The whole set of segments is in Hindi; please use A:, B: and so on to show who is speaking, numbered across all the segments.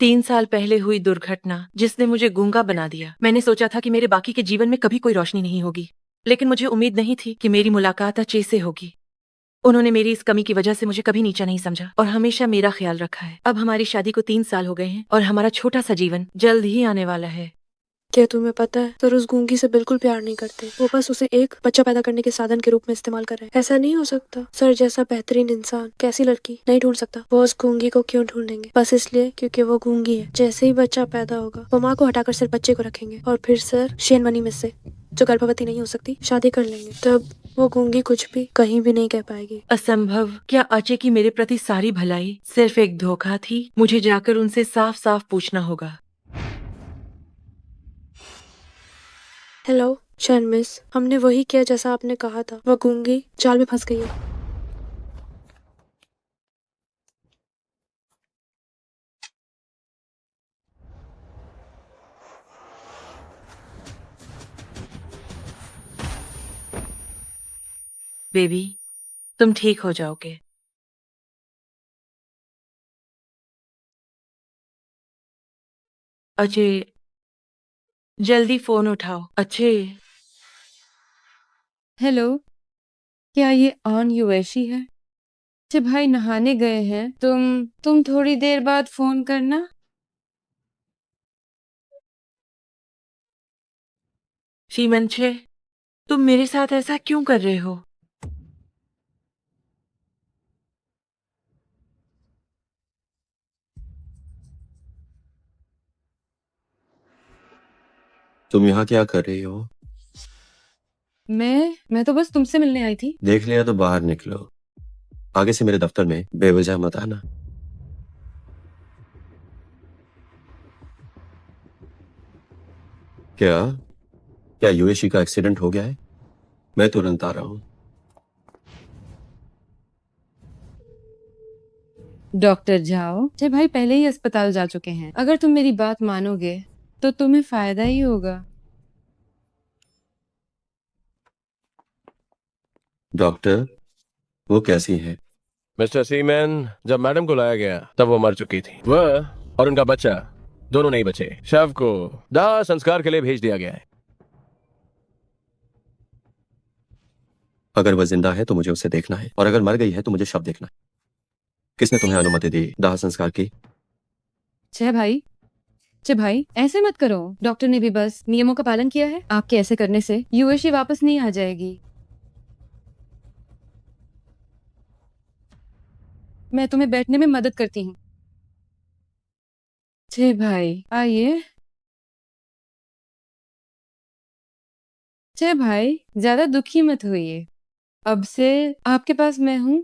A: 3 साल पहले हुई दुर्घटना जिसने मुझे गूंगा बना दिया। मैंने सोचा था कि मेरे बाकी के जीवन में कभी कोई रोशनी नहीं होगी, लेकिन मुझे उम्मीद नहीं थी कि मेरी मुलाकात अचे से होगी। उन्होंने मेरी इस कमी की वजह से मुझे कभी नीचा नहीं समझा और हमेशा मेरा ख्याल रखा है। अब हमारी शादी को 3 साल हो गए हैं और हमारा छोटा सा जीवन जल्द ही आने वाला है।
B: क्या तुम्हें पता है, सर उस गूंगी से बिल्कुल प्यार नहीं करते। वो बस उसे एक बच्चा पैदा करने के साधन के रूप में इस्तेमाल कर रहे हैं। ऐसा नहीं हो सकता। सर जैसा बेहतरीन इंसान कैसी लड़की नहीं ढूंढ सकता। वो उस गूंगी को क्यों ढूंढेंगे? बस इसलिए क्योंकि वो गूंगी है। जैसे ही बच्चा पैदा होगा वो माँ को हटाकर सिर्फ बच्चे को रखेंगे और फिर सर शेन मनी मिस से, जो गर्भवती नहीं हो सकती, शादी कर लेंगे। तब वो गूंगी कुछ भी कहीं भी नहीं कह पाएगी।
A: असंभव। क्या अचे की मेरे प्रति सारी भलाई सिर्फ एक धोखा थी? मुझे जाकर उनसे साफ साफ पूछना होगा।
B: हेलो शेन मिस, हमने वही किया जैसा आपने कहा था। वो गूंगी जाल में फंस गई है।
A: बेबी, तुम ठीक हो जाओगे। अचे, जल्दी फोन उठाओ। अच्छे।
C: हेलो, क्या ये ऑन युवैशी है? अच्छा भाई नहाने गए हैं। तुम थोड़ी देर बाद फोन करना।
A: शीमंछे, तुम मेरे साथ ऐसा क्यों कर रहे हो?
D: तुम यहाँ क्या कर रही हो?
C: मैं तो बस तुमसे मिलने आई थी।
D: देख लिया तो बाहर निकलो। आगे से मेरे दफ्तर में बेवजह मत आना। क्या क्या यूएशी का एक्सीडेंट हो गया है? मैं तुरंत आ रहा हूँ।
C: डॉक्टर जाओ। अच्छा भाई पहले ही अस्पताल जा चुके हैं। अगर तुम मेरी बात मानोगे तो तुम्हें फायदा ही होगा।
D: डॉक्टर, वो कैसी है?
E: मिस्टर सीमैन, जब मैडम को लाया गया तब वो मर चुकी थी। वह और उनका बच्चा दोनों नहीं बचे। शव को दाह संस्कार के लिए भेज दिया गया है।
D: अगर वह जिंदा है तो मुझे उसे देखना है, और अगर मर गई है तो मुझे शव देखना है। किसने तुम्हें अनुमति दी दाह संस्कार की?
C: छह भाई ऐसे मत करो। डॉक्टर ने भी बस नियमों का पालन किया है। आपके ऐसे करने से युवशी वापस नहीं आ जाएगी। मैं तुम्हें बैठने में मदद करती हूँ। छह भाई आइए। छह भाई ज्यादा दुखी मत होइए। अब से आपके पास मैं हूँ।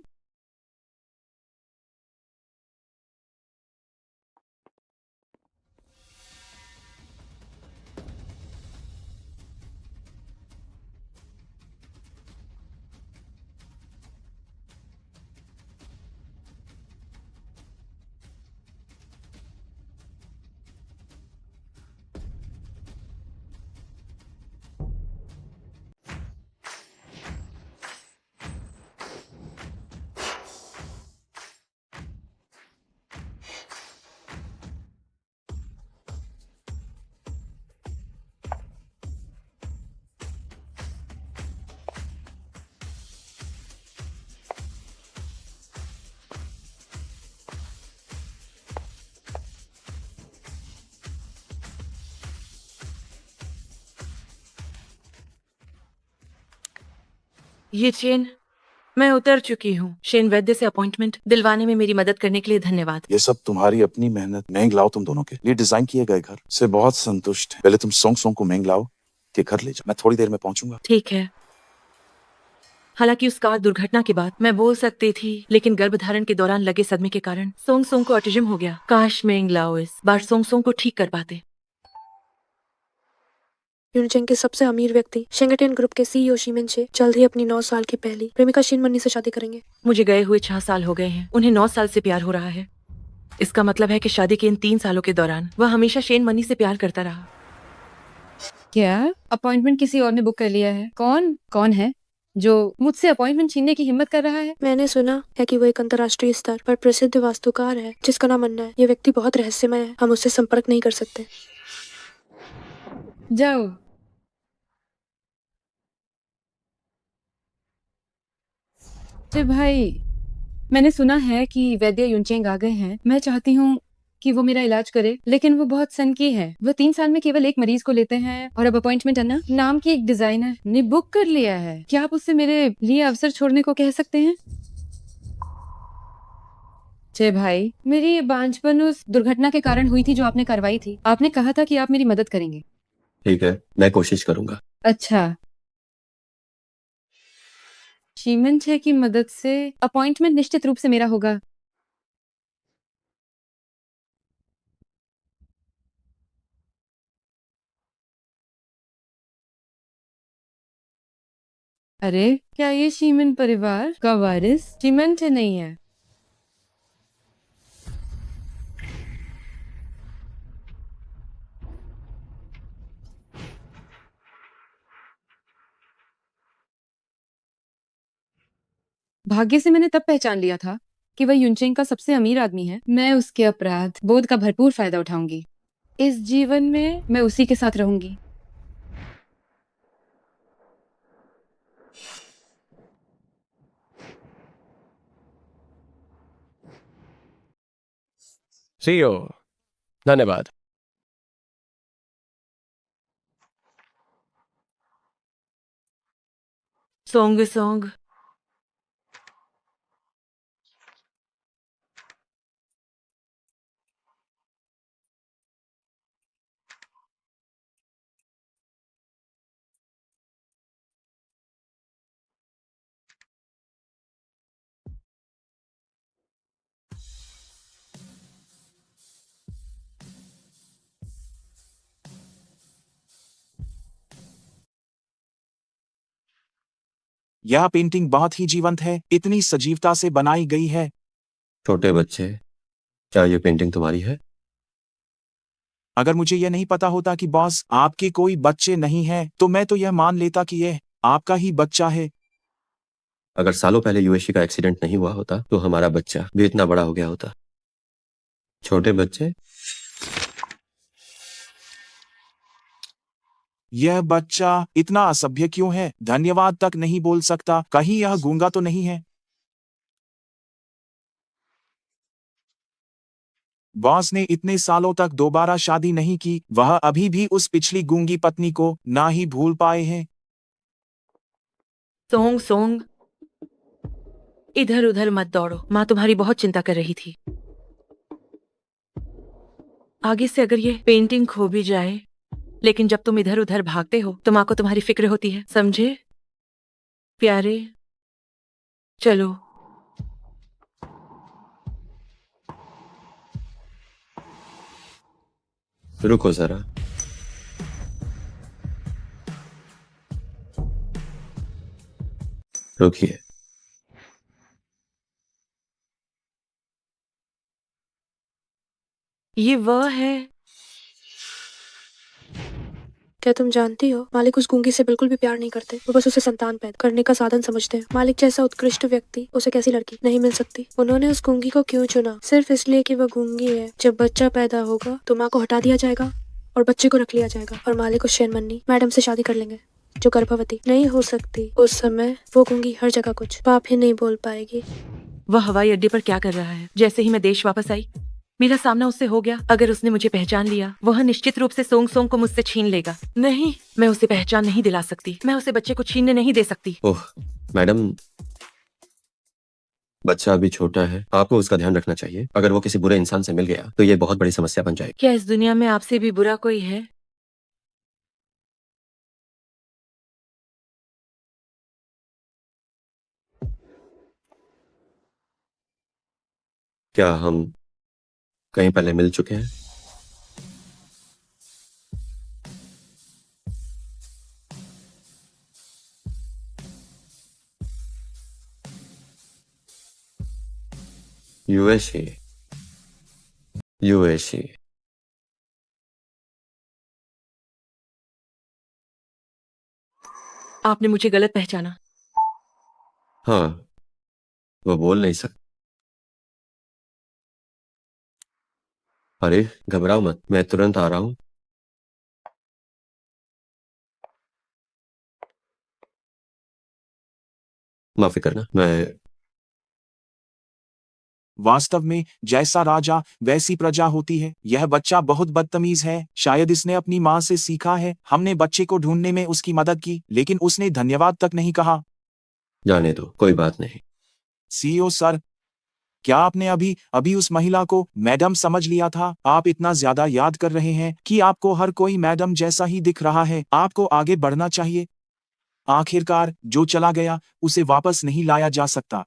A: ये चेन मैं उतर चुकी हूँ। शेन वैद्य से अपॉइंटमेंट दिलवाने में मेरी मदद करने के लिए धन्यवाद।
F: ये सब तुम्हारी अपनी मेहनत। मेंग लाओ तुम दोनों के लिए डिजाइन किए गए घर से बहुत संतुष्ट है। पहले तुम सोंग सोंग को मेंग लाओ के घर ले जाओ। मैं थोड़ी देर में पहुंचूंगा।
A: ठीक है। हालांकि उस कार दुर्घटना के बाद मैं बोल सकती थी, लेकिन गर्भधारण के दौरान लगे सदमे के कारण सोंग सोंग को ऑटिज्म हो गया। काश मेंग लाओ इस बार सोंग सोंग को ठीक कर पाते।
B: यूनचेंग के सबसे अमीर व्यक्ति शेंगटेन ग्रुप के सीईओ शीमेन छे जल्द ही अपनी 9 साल की पहली प्रेमिका शिन मनी से शादी करेंगे।
A: मुझे गए हुए 6 साल हो गए हैं। उन्हें 9 साल से प्यार हो रहा है। इसका मतलब है कि शादी के इन 3 सालों के दौरान वह हमेशा शेन मनी से प्यार करता रहा।
C: क्या अपॉइंटमेंट किसी और ने बुक कर लिया है? कौन कौन है? जो मुझसे अपॉइंटमेंट छीनने की हिम्मत कर रहा है?
B: मैंने सुना है कि वो एक अंतर्राष्ट्रीय स्तर पर प्रसिद्ध वास्तुकार है जिसका नाम अन्ना है। ये व्यक्ति बहुत रहस्यमय है, हम उससे संपर्क नहीं कर सकते।
C: जाओ। जी भाई, मैंने सुना है कि वैद्य युनचेंग आ गए हैं। मैं चाहती हूँ कि वो मेरा इलाज करे, लेकिन वो बहुत सनकी है। वो 3 साल में केवल एक मरीज को लेते हैं और अब अपॉइंटमेंट अन्ना नाम की एक डिजाइनर ने बुक कर लिया है। क्या आप उससे मेरे लिए अवसर छोड़ने को कह सकते हैं? जय भाई, मेरी ये बांझपन उस दुर्घटना के कारण हुई थी जो आपने करवाई थी। आपने कहा था कि आप मेरी मदद करेंगे।
D: ठीक है, मैं कोशिश करूंगा।
C: अच्छा, शीमन छे की मदद से अपॉइंटमेंट निश्चित रूप से मेरा होगा। अरे, क्या ये शीमन परिवार का वारिस शीमन छे नहीं है? भाग्य से मैंने तब पहचान लिया था कि वह युनचेंग का सबसे अमीर आदमी है। मैं उसके अपराध बोध का भरपूर फायदा उठाऊंगी। इस जीवन में मैं उसी के साथ रहूंगी।
E: सीईओ, धन्यवाद।
A: सोंग सोंग,
F: यह पेंटिंग बहुत ही जीवंत है, इतनी सजीवता से बनाई गई है।
D: छोटे बच्चे, क्या ये पेंटिंग तुम्हारी है?
F: अगर मुझे यह नहीं पता होता कि बॉस आपके कोई बच्चे नहीं हैं, तो मैं तो यह मान लेता कि यह आपका ही बच्चा है।
D: अगर सालों पहले यूएसए का एक्सीडेंट नहीं हुआ होता तो हमारा बच्चा भी इतना बड़ा हो गया होता। छोटे बच्चे,
F: यह बच्चा इतना असभ्य क्यों है? धन्यवाद तक नहीं बोल सकता। कहीं यह गूंगा तो नहीं है? बॉस ने इतने सालों तक दोबारा शादी नहीं की, वह अभी भी उस पिछली गूंगी पत्नी को ना ही भूल पाए हैं।
A: सोंग सोंग, इधर उधर मत दौड़ो। माँ तुम्हारी बहुत चिंता कर रही थी। आगे से अगर ये पेंटिंग खो भी जाए, लेकिन जब तुम इधर उधर भागते हो तो माँ को तुम्हारी फिक्र होती है, समझे प्यारे? चलो।
D: रुको जरा। रुकिए।
A: ये वह है।
B: क्या तुम जानती हो, मालिक उस गूंगी से बिल्कुल भी प्यार नहीं करते। वो बस उसे संतान पैदा करने का साधन समझते हैं। मालिक जैसा उत्कृष्ट व्यक्ति उसे कैसी लड़की नहीं मिल सकती। उन्होंने उस गूंगी को क्यों चुना? सिर्फ इसलिए कि वह गूंगी है। जब बच्चा पैदा होगा तो माँ को हटा दिया जाएगा और बच्चे को रख लिया जाएगा, और मालिक उस शेनमन्नी मैडम से शादी कर लेंगे जो गर्भवती नहीं हो सकती। उस समय वो गूंगी हर जगह कुछ पाप ही नहीं बोल पाएगी।
A: वह हवाई अड्डे पर क्या कर रहा है? जैसे ही मैं देश वापस आई, मेरा सामना उससे हो गया। अगर उसने मुझे पहचान लिया, वह निश्चित रूप से सोंग सोंग को मुझसे छीन लेगा। नहीं, मैं उसे पहचान नहीं दिला सकती। मैं उसे बच्चे को छीनने नहीं दे सकती।
D: ओह मैडम, बच्चा अभी छोटा है, आपको उसका ध्यान रखना चाहिए। अगर वो किसी बुरे इंसान से मिल गया तो ये बहुत बड़ी समस्या बन जाएगी।
A: क्या इस दुनिया में आपसे भी बुरा कोई है?
D: क्या हम कहीं पहले मिल चुके हैं? USA, USA.
A: आपने मुझे गलत पहचाना।
D: हाँ, वो बोल नहीं सकता। अरे घबराओ मत, मैं तुरंत आ रहा हूँ। माफी करना, मैं
G: वास्तव में जैसा राजा वैसी प्रजा होती है। यह बच्चा बहुत बदतमीज है। शायद इसने अपनी माँ से सीखा है। हमने बच्चे को ढूंढने में उसकी मदद की, लेकिन उसने धन्यवाद तक नहीं कहा।
D: जाने दो, कोई बात नहीं।
G: सीईओ सर, क्या आपने अभी अभी उस महिला को मैडम समझ लिया था? आप इतना ज्यादा याद कर रहे हैं कि आपको हर कोई मैडम जैसा ही दिख रहा है। आपको आगे बढ़ना चाहिए। आखिरकार जो चला गया उसे वापस नहीं लाया जा सकता।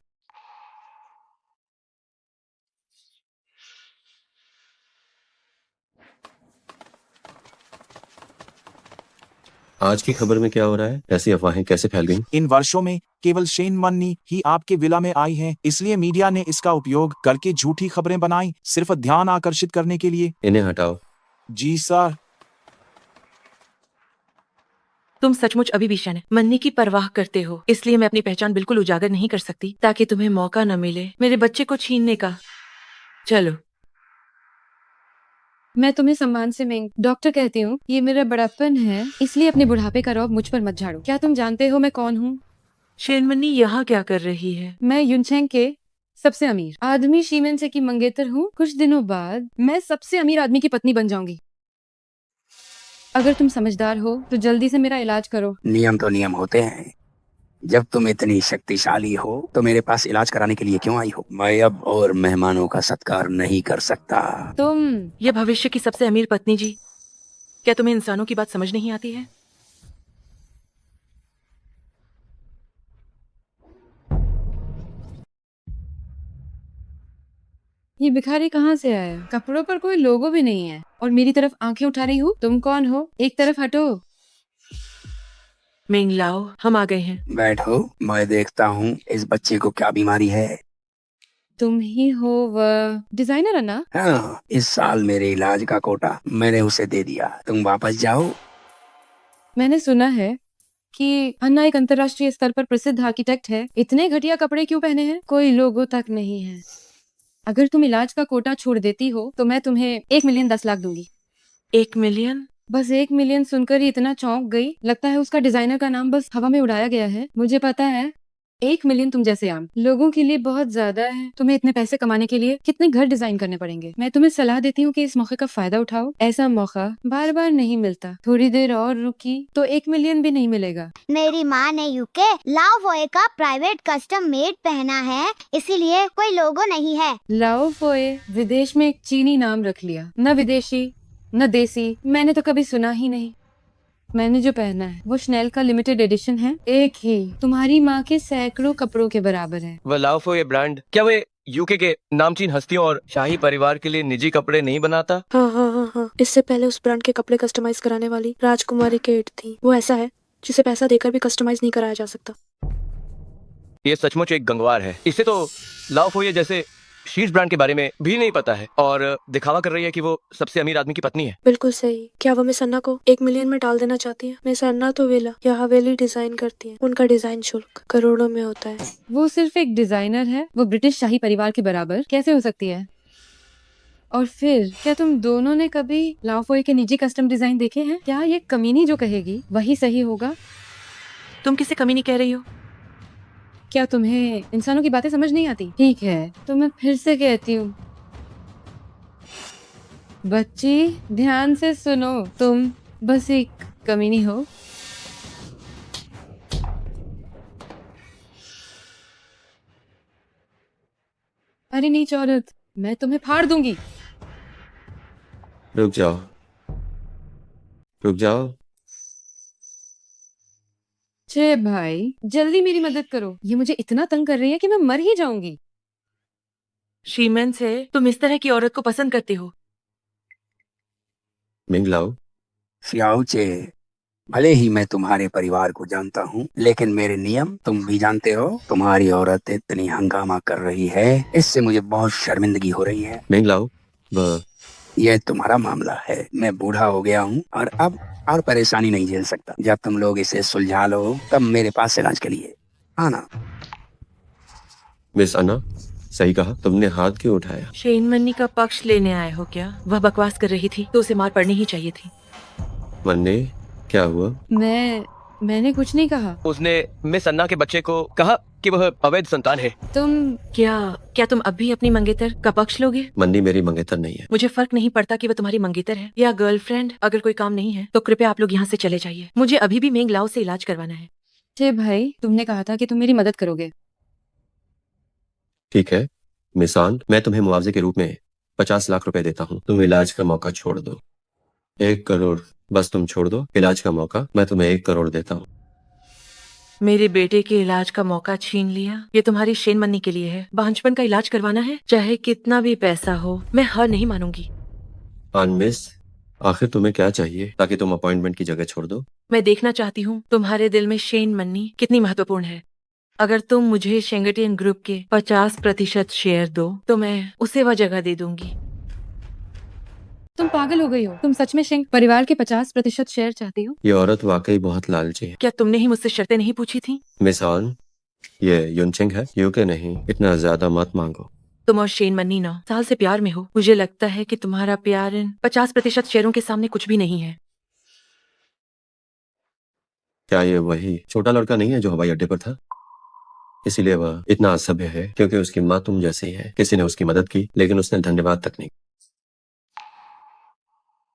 D: आज की खबर में क्या हो रहा है? ऐसी अफवाहें कैसे फैल गईं?
G: इन वर्षों में केवल शेन मन्नी ही आपके विला में आई है, इसलिए मीडिया ने इसका उपयोग करके झूठी खबरें बनाई, सिर्फ ध्यान आकर्षित करने के लिए।
D: इन्हें हटाओ।
G: जी सर।
A: तुम सचमुच अभी भी शन मन्नी की परवाह करते हो, इसलिए मैं अपनी पहचान बिल्कुल उजागर नहीं कर सकती ताकि तुम्हें मौका न मिले मेरे बच्चे को छीनने का। चलो।
C: मैं तुम्हें सम्मान से मेंग डॉक्टर कहती हूँ। ये मेरा बड़प्पन है, इसलिए अपने बुढ़ापे का रौब मुझ पर मत झाड़ो। क्या तुम जानते हो मैं कौन हूँ?
A: शेरमन्नी यहाँ क्या कर रही है?
C: मैं युनचेंग के सबसे अमीर आदमी शीमेन से की मंगेतर हूँ। कुछ दिनों बाद मैं सबसे अमीर आदमी की पत्नी बन जाऊंगी। अगर तुम समझदार हो तो जल्दी से मेरा इलाज करो।
H: नियम तो नियम होते हैं। जब तुम इतनी शक्तिशाली हो तो मेरे पास इलाज कराने के लिए क्यों आई हो? मैं अब और मेहमानों का सत्कार नहीं कर सकता।
C: तुम
A: यह भविष्य की सबसे अमीर पत्नी जी, क्या तुम्हें इंसानों की बात समझ नहीं आती है?
C: ये भिखारी कहाँ से आया? कपड़ों पर कोई लोगो भी नहीं है और मेरी तरफ आंखें उठा रही हूँ। तुम कौन हो? एक तरफ हटो।
A: मेंग लाओ, हम आ गए हैं।
H: बैठो, मैं देखता हूँ इस बच्चे को क्या बीमारी है।
C: तुम ही हो वह डिजाइनर है ना?
H: हाँ, इस साल मेरे इलाज का कोटा मैंने उसे दे दिया। तुम वापस जाओ।
C: मैंने सुना है कि अन्ना एक अंतर्राष्ट्रीय स्तर पर प्रसिद्ध आर्किटेक्ट है। इतने घटिया कपड़े क्यों पहने हैं? कोई लोगो तक नहीं है। अगर तुम इलाज का कोटा छोड़ देती हो तो मैं तुम्हें 1 मिलियन 10 लाख दूंगी।
A: 1 मिलियन?
C: बस 1 मिलियन सुनकर ही इतना चौंक गई। लगता है उसका डिजाइनर का नाम बस हवा में उड़ाया गया है। मुझे पता है 1 मिलियन तुम जैसे आम लोगों के लिए बहुत ज्यादा है। तुम्हें इतने पैसे कमाने के लिए कितने घर डिजाइन करने पड़ेंगे। मैं तुम्हें सलाह देती हूँ कि इस मौके का फायदा उठाओ। ऐसा मौका बार बार नहीं मिलता। थोड़ी देर और रुकी तो 1 मिलियन भी नहीं मिलेगा।
I: मेरी माँ ने यूके लाओफोए का प्राइवेट कस्टम मेड पहना है, इसीलिए कोई लोगो नहीं है।
C: लाओफोए विदेश में एक चीनी नाम रख लिया। न विदेशी न देसी, मैंने तो कभी सुना ही नहीं। मैंने जो पहना है वो शनेल का लिमिटेड एडिशन है। एक ही तुम्हारी माँ के सैकड़ों कपड़ों के बराबर है।
J: वह लाओफो ये ब्रांड क्या वे यूके के नामचीन हस्तियों और शाही परिवार के लिए निजी कपड़े नहीं बनाता?
B: हाँ हाँ हाँ हाँ, इससे पहले उस ब्रांड के कपड़े कस्टमाइज कराने वाली राजकुमारी केट थी। वो ऐसा है जिसे पैसा देकर भी कस्टमाइज नहीं कराया जा सकता।
J: ये सचमुच एक गंगवार है। इसे तो लाओफो ये जैसे शीर्ष ब्रांड के बारे में भी नहीं पता है और दिखावा कर रही है कि वो सबसे अमीर आदमी की पत्नी है।
B: बिल्कुल सही। क्या वो मिस अन्ना को 1 मिलियन में डाल देना चाहती है? मिस अन्ना तो विला या हवेली डिजाइन करती है। उनका डिजाइन शुल्क करोड़ों में होता है।
C: वो सिर्फ एक डिजाइनर है। वो ब्रिटिश शाही परिवार के बराबर कैसे हो सकती है? और फिर क्या तुम दोनों ने कभी लाओफोए के निजी कस्टम डिजाइन देखे हैं? क्या ये कमीनी जो कहेगी वही सही होगा?
A: तुम किसे कमी नहीं कह रही हो?
C: क्या तुम्हें इंसानों की बातें समझ नहीं आती? ठीक है तो मैं फिर से कहती हूँ, बच्ची ध्यान से सुनो। तुम बस एक कमीनी हो। अरे नीच औरत, मैं तुम्हें फाड़ दूंगी।
D: रुक जाओ, रुक जाओ।
C: छे भाई, जल्दी मेरी मदद करो। ये मुझे इतना तंग कर रही है कि मैं मर ही जाऊंगी।
A: शीमेन से तुम इस तरह की औरत को पसंद करते हो?
D: मिंग लाओ।
H: सियाओचे, भले ही मैं तुम्हारे परिवार को जानता हूँ, लेकिन मेरे नियम तुम भी जानते हो। तुम्हारी औरत इतनी हंगामा कर रही है, इससे मुझे बहुत शर्मिंदगी हो रही है।
D: मिंग लाओ। वह
H: यह तुम्हारा मामला है। मैं बूढ़ा हो गया हूँ और अब और परेशानी नहीं झेल सकता। जब तुम लोग इसे सुलझा लो तब मेरे पास इलाज के लिए आना।
D: मिस अन्ना, सही कहा। तुमने हाथ क्यों उठाया?
A: शेन मन्नी का पक्ष लेने आए हो क्या? वह बकवास कर रही थी तो उसे मार पड़नी ही चाहिए थी।
D: मन्ने, क्या हुआ?
C: मैंने कुछ नहीं कहा।
J: उसने मिस अन्ना के बच्चे को कहा कि वह अवैध संतान है।
C: तुम
A: क्या क्या तुम अब भी अपनी मंगेतर का पक्ष लोगे?
D: मन्नी मेरी मंगेतर नहीं है।
A: मुझे फर्क नहीं पड़ता कि वह तुम्हारी मंगेतर है या गर्लफ्रेंड। अगर कोई काम नहीं है तो कृपया आप लोग यहाँ से चले जाइए। मुझे अभी भी मेंग लाओ से इलाज करवाना है।
C: छे भाई, तुमने कहा था कि तुम मेरी मदद करोगे।
D: ठीक है मिसान, मैं तुम्हें मुआवजे के रूप में 50 लाख रुपए देता हूँ। तुम इलाज का मौका छोड़ दो। 1 करोड़। बस तुम छोड़ दो इलाज का मौका, मैं तुम्हें 1 करोड़ देता हूँ।
A: मेरे बेटे के इलाज का मौका छीन लिया। ये तुम्हारी शेन मन्नी के लिए है। बांझपन का इलाज करवाना है, चाहे कितना भी पैसा हो। मैं हार नहीं मानूंगी।
D: मिस, आखिर तुम्हें क्या चाहिए ताकि तुम अपॉइंटमेंट की जगह छोड़ दो?
A: मैं देखना चाहती हूँ तुम्हारे दिल में शेन मन्नी कितनी महत्वपूर्ण है। अगर तुम मुझे शेंगटियन ग्रुप के 50% शेयर दो तो मैं उसे वह जगह दे दूंगी।
C: तुम पागल हो गई हो। तुम सच में शेंग परिवार के 50% शेयर चाहती हो?
D: ये औरत वाकई बहुत लालची है।
A: क्या तुमने ही मुझसे शर्तें नहीं पूछी थी?
D: मिसान, ये युनचिंग है, यूके नहीं। इतना ज्यादा मत मांगो।
A: तुम और शेन मन्नी 9 साल से प्यार में हो। मुझे लगता है कि तुम्हारा प्यार इन 50% शेयरों के सामने कुछ भी नहीं है।
D: क्या ये वही छोटा लड़का नहीं है जो हवाई अड्डे पर था? इसीलिए वह इतना असभ्य है क्योंकि उसकी माँ तुम जैसी है। किसी ने उसकी मदद की लेकिन उसने धन्यवाद तक नहीं।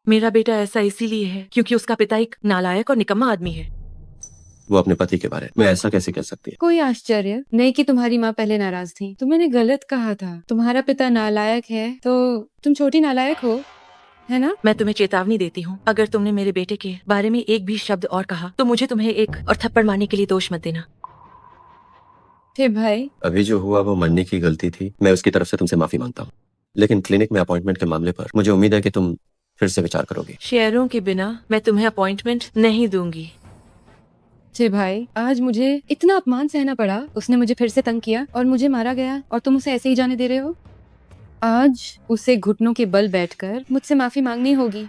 A: मेरा बेटा ऐसा इसीलिए है क्योंकि उसका पिता एक नालायक और निकम्मा आदमी है।
D: वो अपने पति के बारे में ऐसा कैसे कह सकती है?
C: कोई आश्चर्य नहीं कि तुम्हारी माँ पहले नाराज थी। तो मैंने गलत कहा था। तुम्हारा पिता नालायक है तो तुम छोटी नालायक हो, है ना?
A: मैं तुम्हें चेतावनी देती हूँ, अगर तुमने मेरे बेटे के बारे में एक भी शब्द और कहा तो मुझे तुम्हें एक और थप्पड़ मारने के लिए दोष मत देना।
C: छे भाई,
D: अभी जो हुआ वो मन्नी की गलती थी। मैं उसकी तरफ से तुमसे माफी मांगता हूँ, लेकिन क्लिनिक में अपॉइंटमेंट के मामले पर मुझे उम्मीद है कि तुम फिर से विचार करोगे।
A: शेयरों के बिना मैं तुम्हें अपॉइंटमेंट नहीं दूंगी।
C: छे भाई, आज मुझे इतना अपमान सहना पड़ा। उसने मुझे फिर से तंग किया और मुझे मारा गया और तुम उसे ऐसे ही जाने दे रहे हो। आज उसे घुटनों के बल बैठकर मुझसे माफी मांगनी होगी।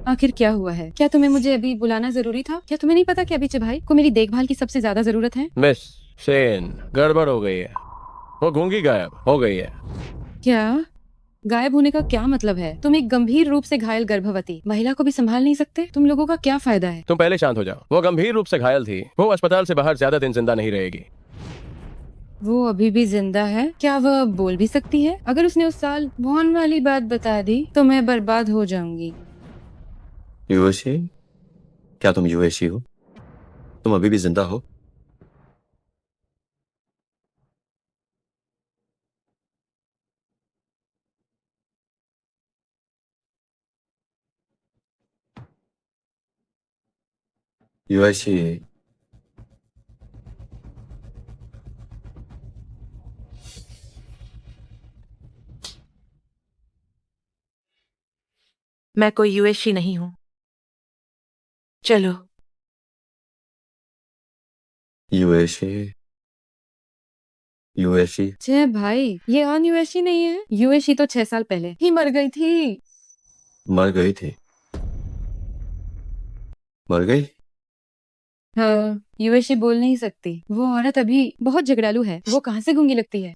C: आखिर क्या हुआ है? क्या तुम्हें मुझे अभी बुलाना जरूरी था? क्या तुम्हें नहीं पता कि अभी भाई को मेरी देखभाल की सबसे ज्यादा जरूरत है?
E: मिस सेन, गड़बड़ हो गई है। वो गूंगी गायब हो गई है।
C: क्या? गायब होने का क्या मतलब है? तुम एक गंभीर रूप से घायल गर्भवती महिला को भी संभाल नहीं सकते? तुम लोगों का क्या फायदा है?
E: तुम पहले शांत हो जाओ। वो गंभीर रूप से घायल थी। वो अस्पताल से बाहर ज्यादा दिन जिंदा नहीं रहेगी।
C: वो अभी भी जिंदा है? क्या वह बोल भी सकती है? अगर उसने उस साल वॉन वाली बात बता दी तो मैं बर्बाद हो जाऊंगी।
D: युवशी, क्या तुम युवशी हो? तुम अभी भी जिंदा हो? युवशी,
A: मैं कोई यूएशी नहीं हूँ। चलो।
D: युवशी, युवशी।
C: छे भाई, ये अन यूएशी नहीं है। यूएशी तो 6 साल पहले ही मर गई थी।
D: मर गई थी? मर गई?
C: हाँ, यूएशी बोल नहीं सकती। वो औरत अभी बहुत झगड़ालू है। वो कहाँ से गूंगी लगती है?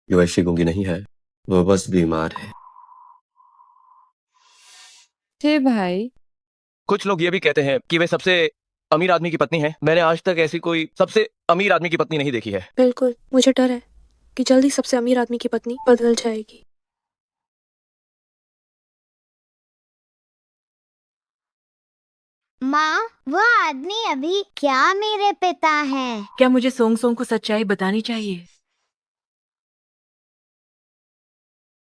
D: युवशी गूंगी नहीं है, वो बस बीमार है।
C: छे भाई,
J: कुछ लोग ये भी कहते हैं कि वे सबसे अमीर आदमी की पत्नी है। मैंने आज तक ऐसी कोई सबसे अमीर आदमी की पत्नी नहीं देखी है।
B: बिल्कुल, मुझे डर है कि जल्दी सबसे अमीर आदमी की पत्नी बदल जाएगी।
I: माँ, वो आदमी अभी क्या मेरे पिता है?
A: क्या मुझे सोंग सोंग को सच्चाई बतानी चाहिए?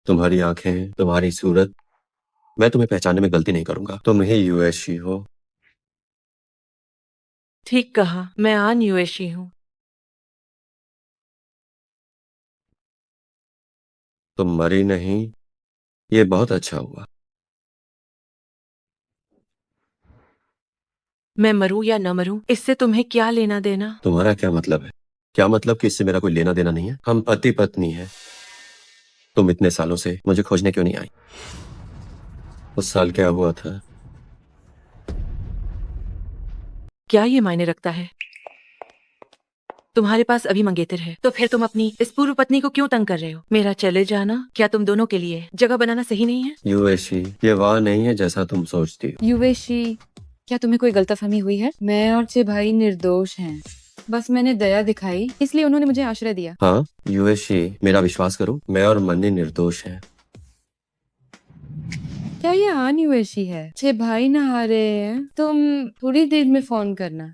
D: तुम्हारी आंखें, तुम्हारी सूरत, मैं तुम्हें पहचानने में गलती नहीं करूंगा। तुम ही युवशी हो।
A: ठीक कहा, मैं आन यूएशी हूँ।
D: तुम मरी नहीं, ये बहुत अच्छा हुआ।
A: मैं मरूं या न मरूं, इससे तुम्हें क्या लेना देना?
D: तुम्हारा क्या मतलब है? क्या मतलब कि इससे मेरा कोई लेना देना नहीं है? हम पति पत्नी हैं। तुम इतने सालों से मुझे खोजने क्यों नहीं आई? उस साल क्या हुआ था?
A: क्या ये मायने रखता है? तुम्हारे पास अभी मंगेतर है, तो फिर तुम अपनी इस पूर्व पत्नी को क्यों तंग कर रहे हो? मेरा चले जाना क्या तुम दोनों के लिए जगह बनाना सही नहीं है?
D: युवेशी, ये वहाँ नहीं है जैसा तुम सोचती हो।
C: युवेशी, क्या तुम्हें कोई गलतफहमी हुई है? मैं और चे भाई निर्दोष हैं। बस मैंने दया दिखाई, इसलिए उन्होंने मुझे आश्रय दिया।
D: हाँ युवेशी, मेरा विश्वास करो, मैं और मन्नी निर्दोष हैं।
C: क्या ये आन युवेशी है? चे भाई नहा रहे हैं, तुम थोड़ी देर में फोन करना।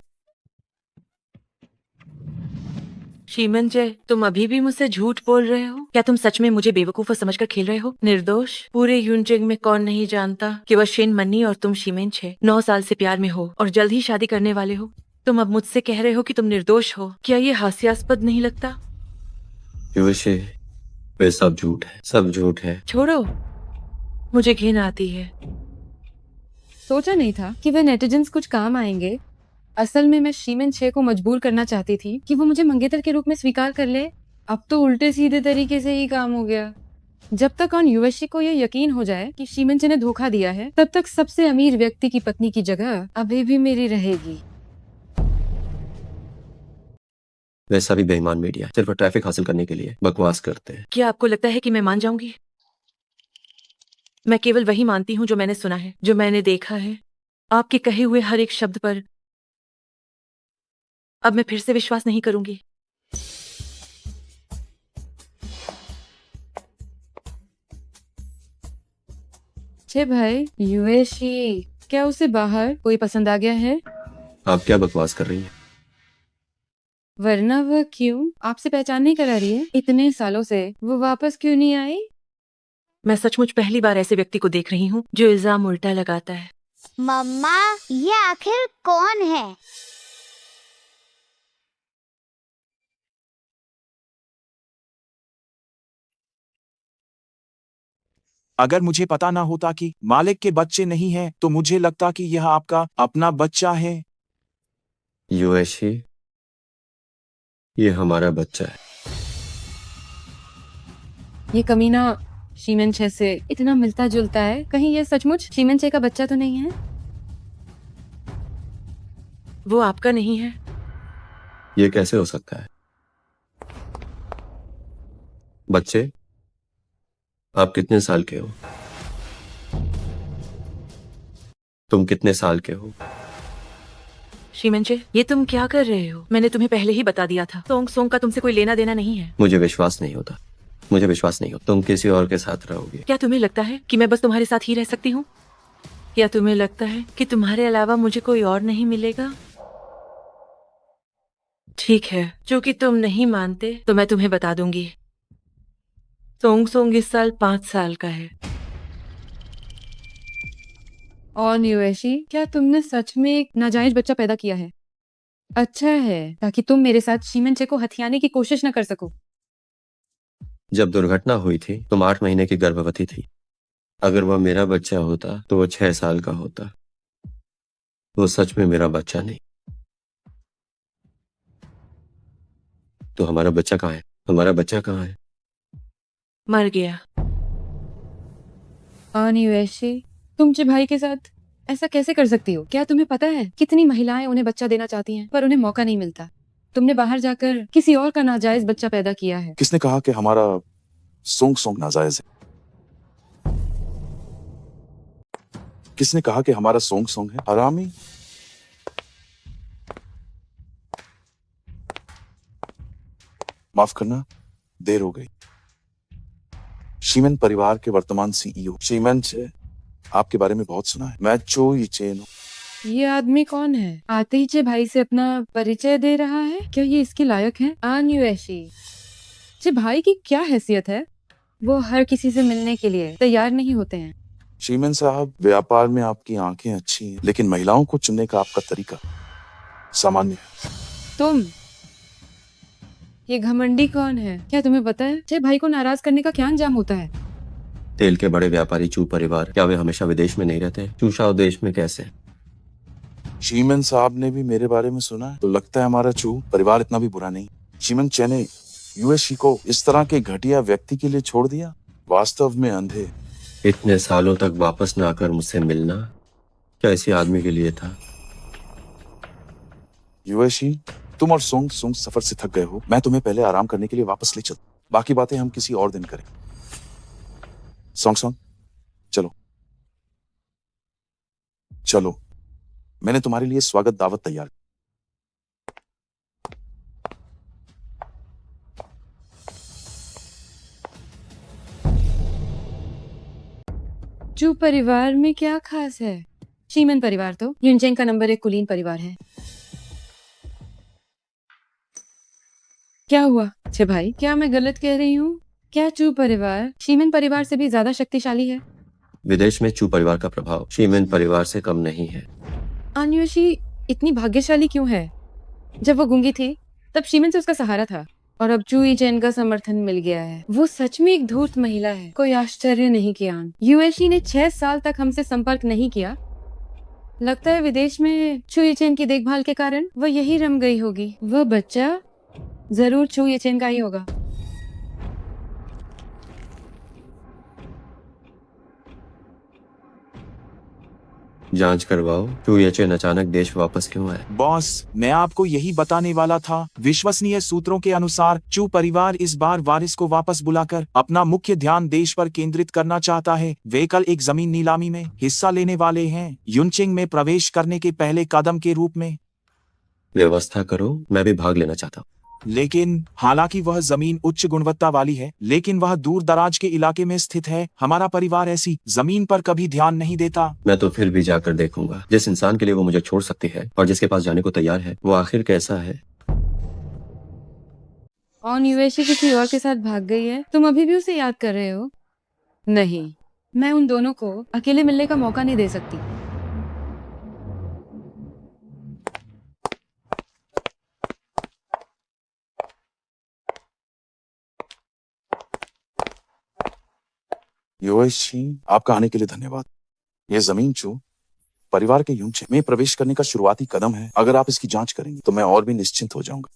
A: शीमन जय, तुम अभी भी मुझसे झूठ बोल रहे हो? क्या तुम सच में मुझे बेवकूफ समझकर खेल रहे हो? निर्दोष? पूरे यूनजिंग में कौन नहीं जानता कि वह शिन मन्नी और तुम शीमेन छे 9 साल से प्यार में हो और जल्द ही शादी करने वाले हो। तुम अब मुझसे कह रहे हो कि तुम निर्दोष हो। क्या ये हास्यास्पद नहीं लगता?
D: युवेशी, वे सब झूठ है, सब झूठ है।
A: छोड़ो, मुझे घिन आती है।
C: सोचा नहीं था कि वे नेटिजन्स कुछ काम आएंगे। असल में मैं शीमेन छे को मजबूर करना चाहती थी कि वो मुझे मंगेतर के रूप में स्वीकार कर ले। अब तो उल्टे सीधे तरीके से ही काम हो गया। जब तक ऑन युवेशी को ये यकीन हो जाए कि शीमेन छे ने धोखा दिया है, तब तक सबसे अमीर व्यक्ति की पत्नी की जगह अभी भी मेरी रहेगी।
D: वैसा भी बेईमान मीडिया सिर्फ ट्रैफिक हासिल करने के लिए बकवास करते हैं।
A: क्या आपको लगता है कि मैं मान जाऊंगी? मैं केवल वही मानती हूँ जो मैंने सुना है, जो मैंने देखा है। आपके कहे हुए हर एक शब्द पर अब मैं फिर से विश्वास नहीं करूंगी।
C: छे भाई, युवेशी, क्या उसे बाहर कोई पसंद आ गया है?
D: आप क्या बकवास कर रही हैं?
C: वरना वह क्यों आपसे पहचान नहीं करा रही है? इतने सालों से वो वापस क्यों नहीं आई?
A: मैं सचमुच पहली बार ऐसे व्यक्ति को देख रही हूँ जो इल्जाम उल्टा लगाता है।
I: मम्मा, ये आखिर कौन है?
G: अगर मुझे पता ना होता कि मालिक के बच्चे नहीं हैं, तो मुझे लगता कि यह आपका अपना बच्चा है।
D: युवेशी, ये हमारा बच्चा है।
C: ये कमीना शीमेन छे से इतना मिलता जुलता है, कहीं ये सचमुच शीमेन छे का बच्चा तो नहीं है?
A: वो आपका नहीं है?
D: ये कैसे हो सकता है? बच्चे, आप कितने साल के हो? तुम कितने साल के हो?
A: शीमेंचे, ये तुम क्या कर रहे हो? मैंने तुम्हें पहले ही बता दिया था, सोंग सोंग का तुमसे कोई लेना देना नहीं है।
D: मुझे विश्वास नहीं होता, मुझे विश्वास नहीं होता तुम किसी और के साथ रहोगे।
A: क्या तुम्हें लगता है कि मैं बस तुम्हारे साथ ही रह सकती हूँ? या तुम्हें लगता है कि तुम्हारे अलावा मुझे कोई और नहीं मिलेगा? ठीक है, चूंकि तुम नहीं मानते तो मैं तुम्हें बता दूंगी। सोंग सोंग इस साल 5 साल का है।
C: और युवेशी, क्या तुमने सच में एक नाजायज बच्चा पैदा किया है? अच्छा है, ताकि तुम मेरे साथ शीमेन छे को हथियाने की कोशिश न कर सको।
D: जब दुर्घटना हुई थी तुम 8 महीने की गर्भवती थी। अगर वह मेरा बच्चा होता तो वो 6 साल का होता। वो सच में मेरा बच्चा नहीं। तो हमारा बच्चा कहाँ है? हमारा बच्चा कहाँ है?
A: मर गया।
C: और युवेशी, तुम चे भाई के साथ ऐसा कैसे कर सकती हो? क्या तुम्हें पता है कितनी महिलाएं उन्हें बच्चा देना चाहती हैं, पर उन्हें मौका नहीं मिलता? तुमने बाहर जाकर किसी और का नाजायज बच्चा पैदा किया है।
F: किसने कहा कि हमारा सोंग सोंग नाजायज है? किसने कहा कि हमारा सोंग सोंग है? हरामी। माफ करना, देर हो गई। शीमेन परिवार के वर्तमान सीईओ शीमेन छे आपके बारे में बहुत सुना है। मैं चो यीचेन हूं।
C: ये आदमी कौन है? आते ही चे भाई से अपना परिचय दे रहा है। क्या ये इसके लायक है? आन युवेशी, चे भाई की क्या हैसियत है? वो हर किसी से मिलने के लिए तैयार नहीं होते हैं।
F: शीमेन साहब, व्यापार में आपकी आंखें अच्छी हैं, लेकिन महिलाओं को चुनने का आपका तरीका सामान्य है।
C: तुम, ये घमंडी कौन है? क्या तुम्हें पता है चे भाई को नाराज करने का क्या अंजाम होता है?
D: तेल के बड़े व्यापारी चू परिवार, क्या वे हमेशा विदेश में नहीं रहते? चूषा देश में कैसे?
F: शीमन साहब ने भी मेरे बारे में सुना है, तो लगता है हमारा चू परिवार इतना भी बुरा नहीं। शीमन चे ने यूएससी को इस तरह के घटिया व्यक्ति के लिए छोड़ दिया। वास्तव में अंधे।
D: इतने सालों तक वापस न आकर मुझसे मिलना क्या इसी आदमी के लिए था?
F: यूएससी, तुम और सोंग सोंग सफर से थक गए हो। मैं तुम्हें पहले आराम करने के लिए वापस ले चलता। बाकी बातें हम किसी और दिन करें। सोंग सोंग, चलो चलो, मैंने तुम्हारे लिए स्वागत दावत तैयार।
C: चू परिवार में क्या खास है? शीमन परिवार तो युनचेंग का नंबर 1 कुलीन परिवार है। क्या हुआ छे भाई, क्या मैं गलत कह रही हूँ? क्या चू परिवार शीमन परिवार से भी ज्यादा शक्तिशाली है?
D: विदेश में चू परिवार का प्रभाव शीमेन परिवार से कम नहीं है।
C: अन्योशी इतनी भाग्यशाली क्यों है? जब वो गूंगी थी तब शीमन से उसका सहारा था और अब चू चैन का समर्थन मिल गया है। वो सच में एक धूर्त महिला है। कोई आश्चर्य नहीं कियान। यूएशी ने 6 साल तक हमसे संपर्क नहीं किया। लगता है विदेश में चू चैन की देखभाल के कारण वो यही रम गई होगी। वह बच्चा जरूर चू चैन का ही होगा।
D: जांच करवाओ, चू येचेन अचानक देश वापस क्यों आए?
G: बॉस, मैं आपको यही बताने वाला था। विश्वसनीय सूत्रों के अनुसार चू परिवार इस बार वारिस को वापस बुलाकर अपना मुख्य ध्यान देश पर केंद्रित करना चाहता है। वे कल एक जमीन नीलामी में हिस्सा लेने वाले हैं, युनचेंग में प्रवेश करने के पहले कदम के रूप में।
D: व्यवस्था करो, मैं भी भाग लेना चाहता हूँ।
G: लेकिन हालांकि वह जमीन उच्च गुणवत्ता वाली है, लेकिन वह दूर दराज के इलाके में स्थित है। हमारा परिवार ऐसी जमीन पर कभी ध्यान नहीं देता।
D: मैं तो फिर भी जाकर देखूंगा। जिस इंसान के लिए वो मुझे छोड़ सकती है और जिसके पास जाने को तैयार है, वो आखिर कैसा है?
C: और यूएशी किसी और के साथ भाग गई है। तुम अभी भी उसे याद कर रहे हो? नहीं, मैं उन दोनों को अकेले मिलने का मौका नहीं दे सकती।
F: यूएससी, आपका आने के लिए धन्यवाद। यह जमीन चू परिवार के युनचेंग में प्रवेश करने का शुरुआती कदम है। अगर आप इसकी जांच करेंगे तो मैं और भी निश्चिंत हो जाऊंगा।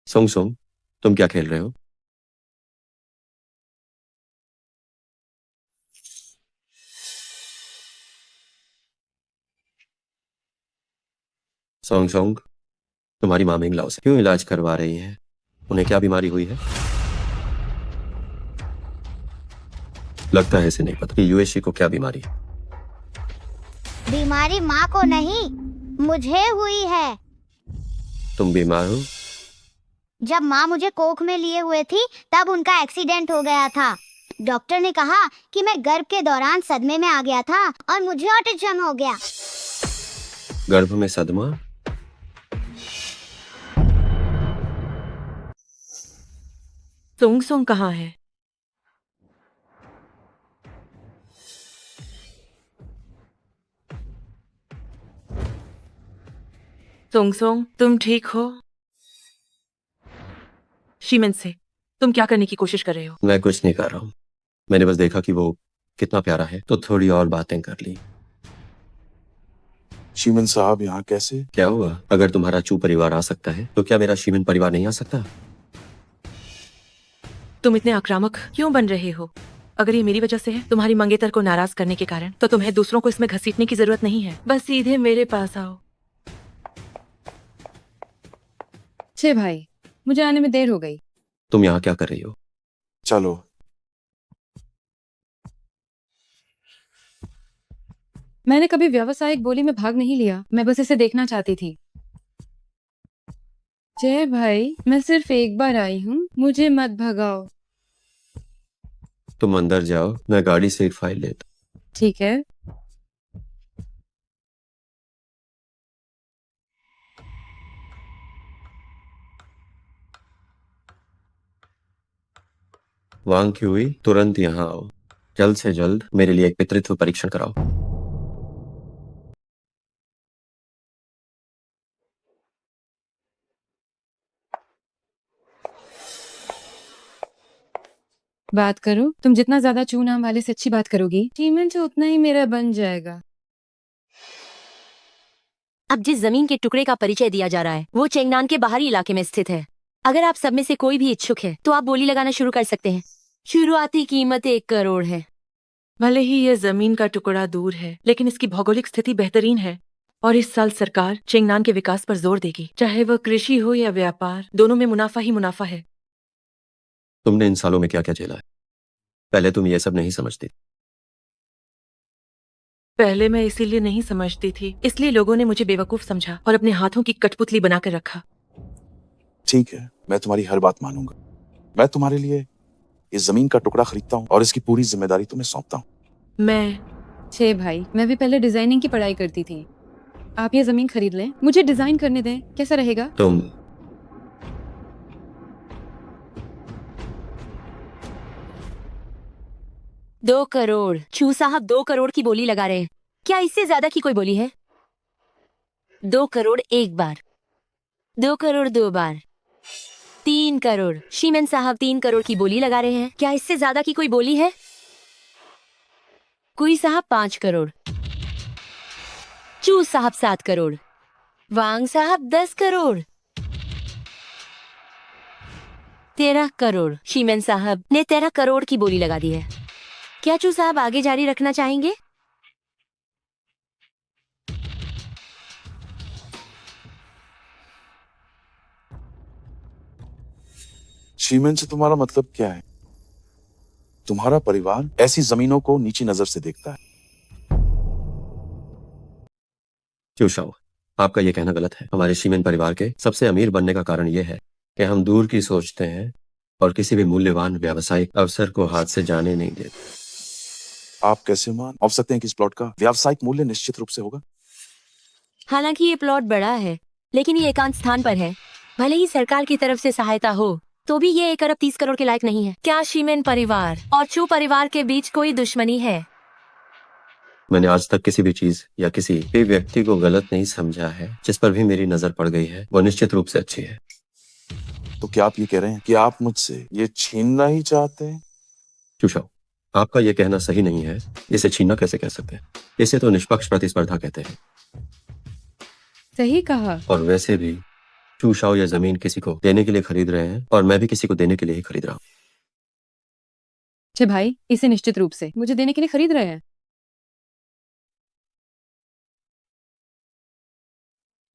D: सोंग सोंग, तुम क्या खेल रहे हो? सोंग सोंग, तुम्हारी माँ मिंगलाओ से क्यों इलाज करवा रही है? उन्हें क्या बीमारी हुई है? लगता है इसे नहीं पता कि यूएससी को क्या बीमारी है।
I: बीमारी माँ को नहीं, मुझे हुई है।
D: तुम बीमार हो?
I: जब माँ मुझे कोख में लिए हुए थी तब उनका एक्सीडेंट हो गया था। डॉक्टर ने कहा कि मैं गर्भ के दौरान सदमे में आ गया था और मुझे ऑटिज्म हो गया।
D: गर्भ में सदमा?
A: सोंग सोंग कहाँ है? सोंग सोंग, तुम ठीक हो? शीमन से तुम क्या करने की कोशिश कर रहे हो?
D: मैं कुछ नहीं कर रहा हूँ। मैंने बस देखा कि वो कितना प्यारा है, तो थोड़ी और बातें कर ली।
F: शीमन साहब, यहाँ कैसे?
D: क्या हुआ? अगर तुम्हारा चू परिवार आ सकता है तो क्या मेरा शीमन परिवार नहीं आ सकता?
A: तुम इतने आक्रामक क्यों बन रहे हो? अगर ये मेरी वजह से है, तुम्हारी मंगेतर को नाराज करने के कारण, तो तुम्हें दूसरों को इसमें घसीटने की जरूरत नहीं है। बस सीधे मेरे पास आओ।
C: छे भाई, मुझे आने में देर हो गई।
D: तुम यहाँ क्या कर रही हो?
F: चलो।
C: मैंने कभी व्यावसायिक बोली में भाग नहीं लिया, मैं बस इसे देखना चाहती थी। जय भाई, मैं सिर्फ एक बार आई हूँ, मुझे मत भगाओ।
D: तुम अंदर जाओ, मैं गाड़ी से एक फाइल लेता।
C: ठीक है।
D: वांग की हुई तुरंत यहाँ आओ। जल्द से जल्द मेरे लिए एक पितृत्व परीक्षण कराओ।
C: बात करो, तुम जितना ज्यादा चू नाम वाले से अच्छी बात करोगी टीमन से उतना ही मेरा बन जाएगा।
K: अब जिस जमीन के टुकड़े का परिचय दिया जा रहा है वो चेंगनान के बाहरी इलाके में स्थित है। अगर आप सब में से कोई भी इच्छुक है तो आप बोली लगाना शुरू कर सकते हैं। शुरुआती कीमत 1 करोड़ है।
A: भले ही यह जमीन का टुकड़ा दूर है, लेकिन इसकी भौगोलिक स्थिति बेहतरीन है और इस साल सरकार चेंगनान के विकास पर जोर देगी। चाहे वह कृषि हो या व्यापार, दोनों में मुनाफा ही मुनाफा है।
D: तुमने इन सालों में क्या क्या झेला है? पहले तुम ये सब नहीं समझती।
A: पहले मैं इसीलिए नहीं समझती थी, इसलिए लोगों ने मुझे बेवकूफ समझा और अपने हाथों की कठपुतली बनाकर रखा।
F: ठीक है, मैं तुम्हारी हर बात मानूंगा। मैं तुम्हारे लिए इस जमीन का टुकड़ा खरीदता हूँ और इसकी पूरी जिम्मेदारी तुम्हें सौंपता हूँ।
C: छे भाई, मैं भी पहले डिजाइनिंग की पढ़ाई करती थी। आप ये जमीन खरीद लें, मुझे डिजाइन करने दें, कैसा रहेगा?
D: तुम
K: 2 करोड़। चू साहब 2 करोड़ की बोली लगा रहे हैं। क्या इससे ज्यादा की कोई बोली है? 2 करोड़ एक बार, 2 करोड़ 2 बार, 3 करोड़। शीमेन साहब 3 करोड़ की बोली लगा रहे हैं। क्या इससे ज्यादा की कोई बोली है? कुई साहब 5 करोड़, चू साहब 7 करोड़, वांग साहब 10 करोड़, 13 करोड़। शीमेन साहब ने 13 करोड़ की बोली लगा दी है। क्या चू साहब आगे जारी रखना चाहेंगे?
F: शीमेन से तुम्हारा मतलब क्या है? तुम्हारा परिवार ऐसी जमीनों को नीची नजर से देखता है।
D: चूशाओ, आपका ये कहना गलत है। हमारे शीमेन परिवार के सबसे अमीर बनने का कारण यह है कि हम दूर की सोचते हैं और किसी भी मूल्यवान व्यावसायिक अवसर को हाथ से जाने नहीं देते।
F: आप कैसे मान सकते हैं कि इस प्लॉट का व्यावसायिक मूल्य निश्चित रूप से होगा?
K: हालांकि ये प्लॉट बड़ा है, लेकिन ये एकांत स्थान पर है। भले ही सरकार की तरफ से सहायता हो, तो भी ये 1 अरब 30 करोड़ के लायक नहीं है। क्या शीमेन परिवार और चू परिवार के बीच कोई दुश्मनी है?
D: मैंने आज तक किसी भी चीज या किसी भी व्यक्ति को गलत नहीं समझा है। जिस पर भी मेरी नजर पड़ गई है वो निश्चित रूप से अच्छी है।
F: तो क्या आप ये कह रहे हैं कि आप मुझसे ये छीनना ही चाहते हैं?
D: चूशाओ, आपका ये कहना सही नहीं है। इसे छीनना कैसे कह सकते हैं? इसे तो निष्पक्ष प्रतिस्पर्धा कहते हैं।
C: सही कहा।
D: और वैसे भी चूशाओ यह जमीन किसी को देने के लिए खरीद रहे हैं और मैं भी किसी को देने के लिए ही खरीद रहा हूँ।
C: छे भाई, इसे निश्चित रूप से मुझे देने के लिए खरीद रहे हैं।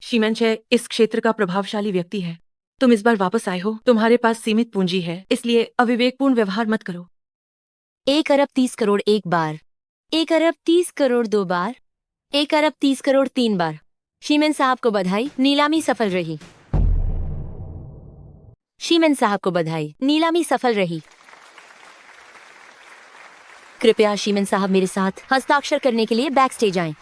A: शीमेन छे इस क्षेत्र का प्रभावशाली व्यक्ति है। तुम इस बार वापस आए हो, तुम्हारे पास सीमित पूंजी है, इसलिए अविवेकपूर्ण व्यवहार मत करो।
K: 1 अरब 30 करोड़ एक बार, 1 अरब 30 करोड़ 2 बार, 1 अरब 30 करोड़ 3 बार। शीमेन साहब को बधाई, नीलामी सफल रही। शीमेन साहब को बधाई, नीलामी सफल रही। कृपया शीमेन साहब मेरे साथ हस्ताक्षर करने के लिए बैक स्टेज आएं।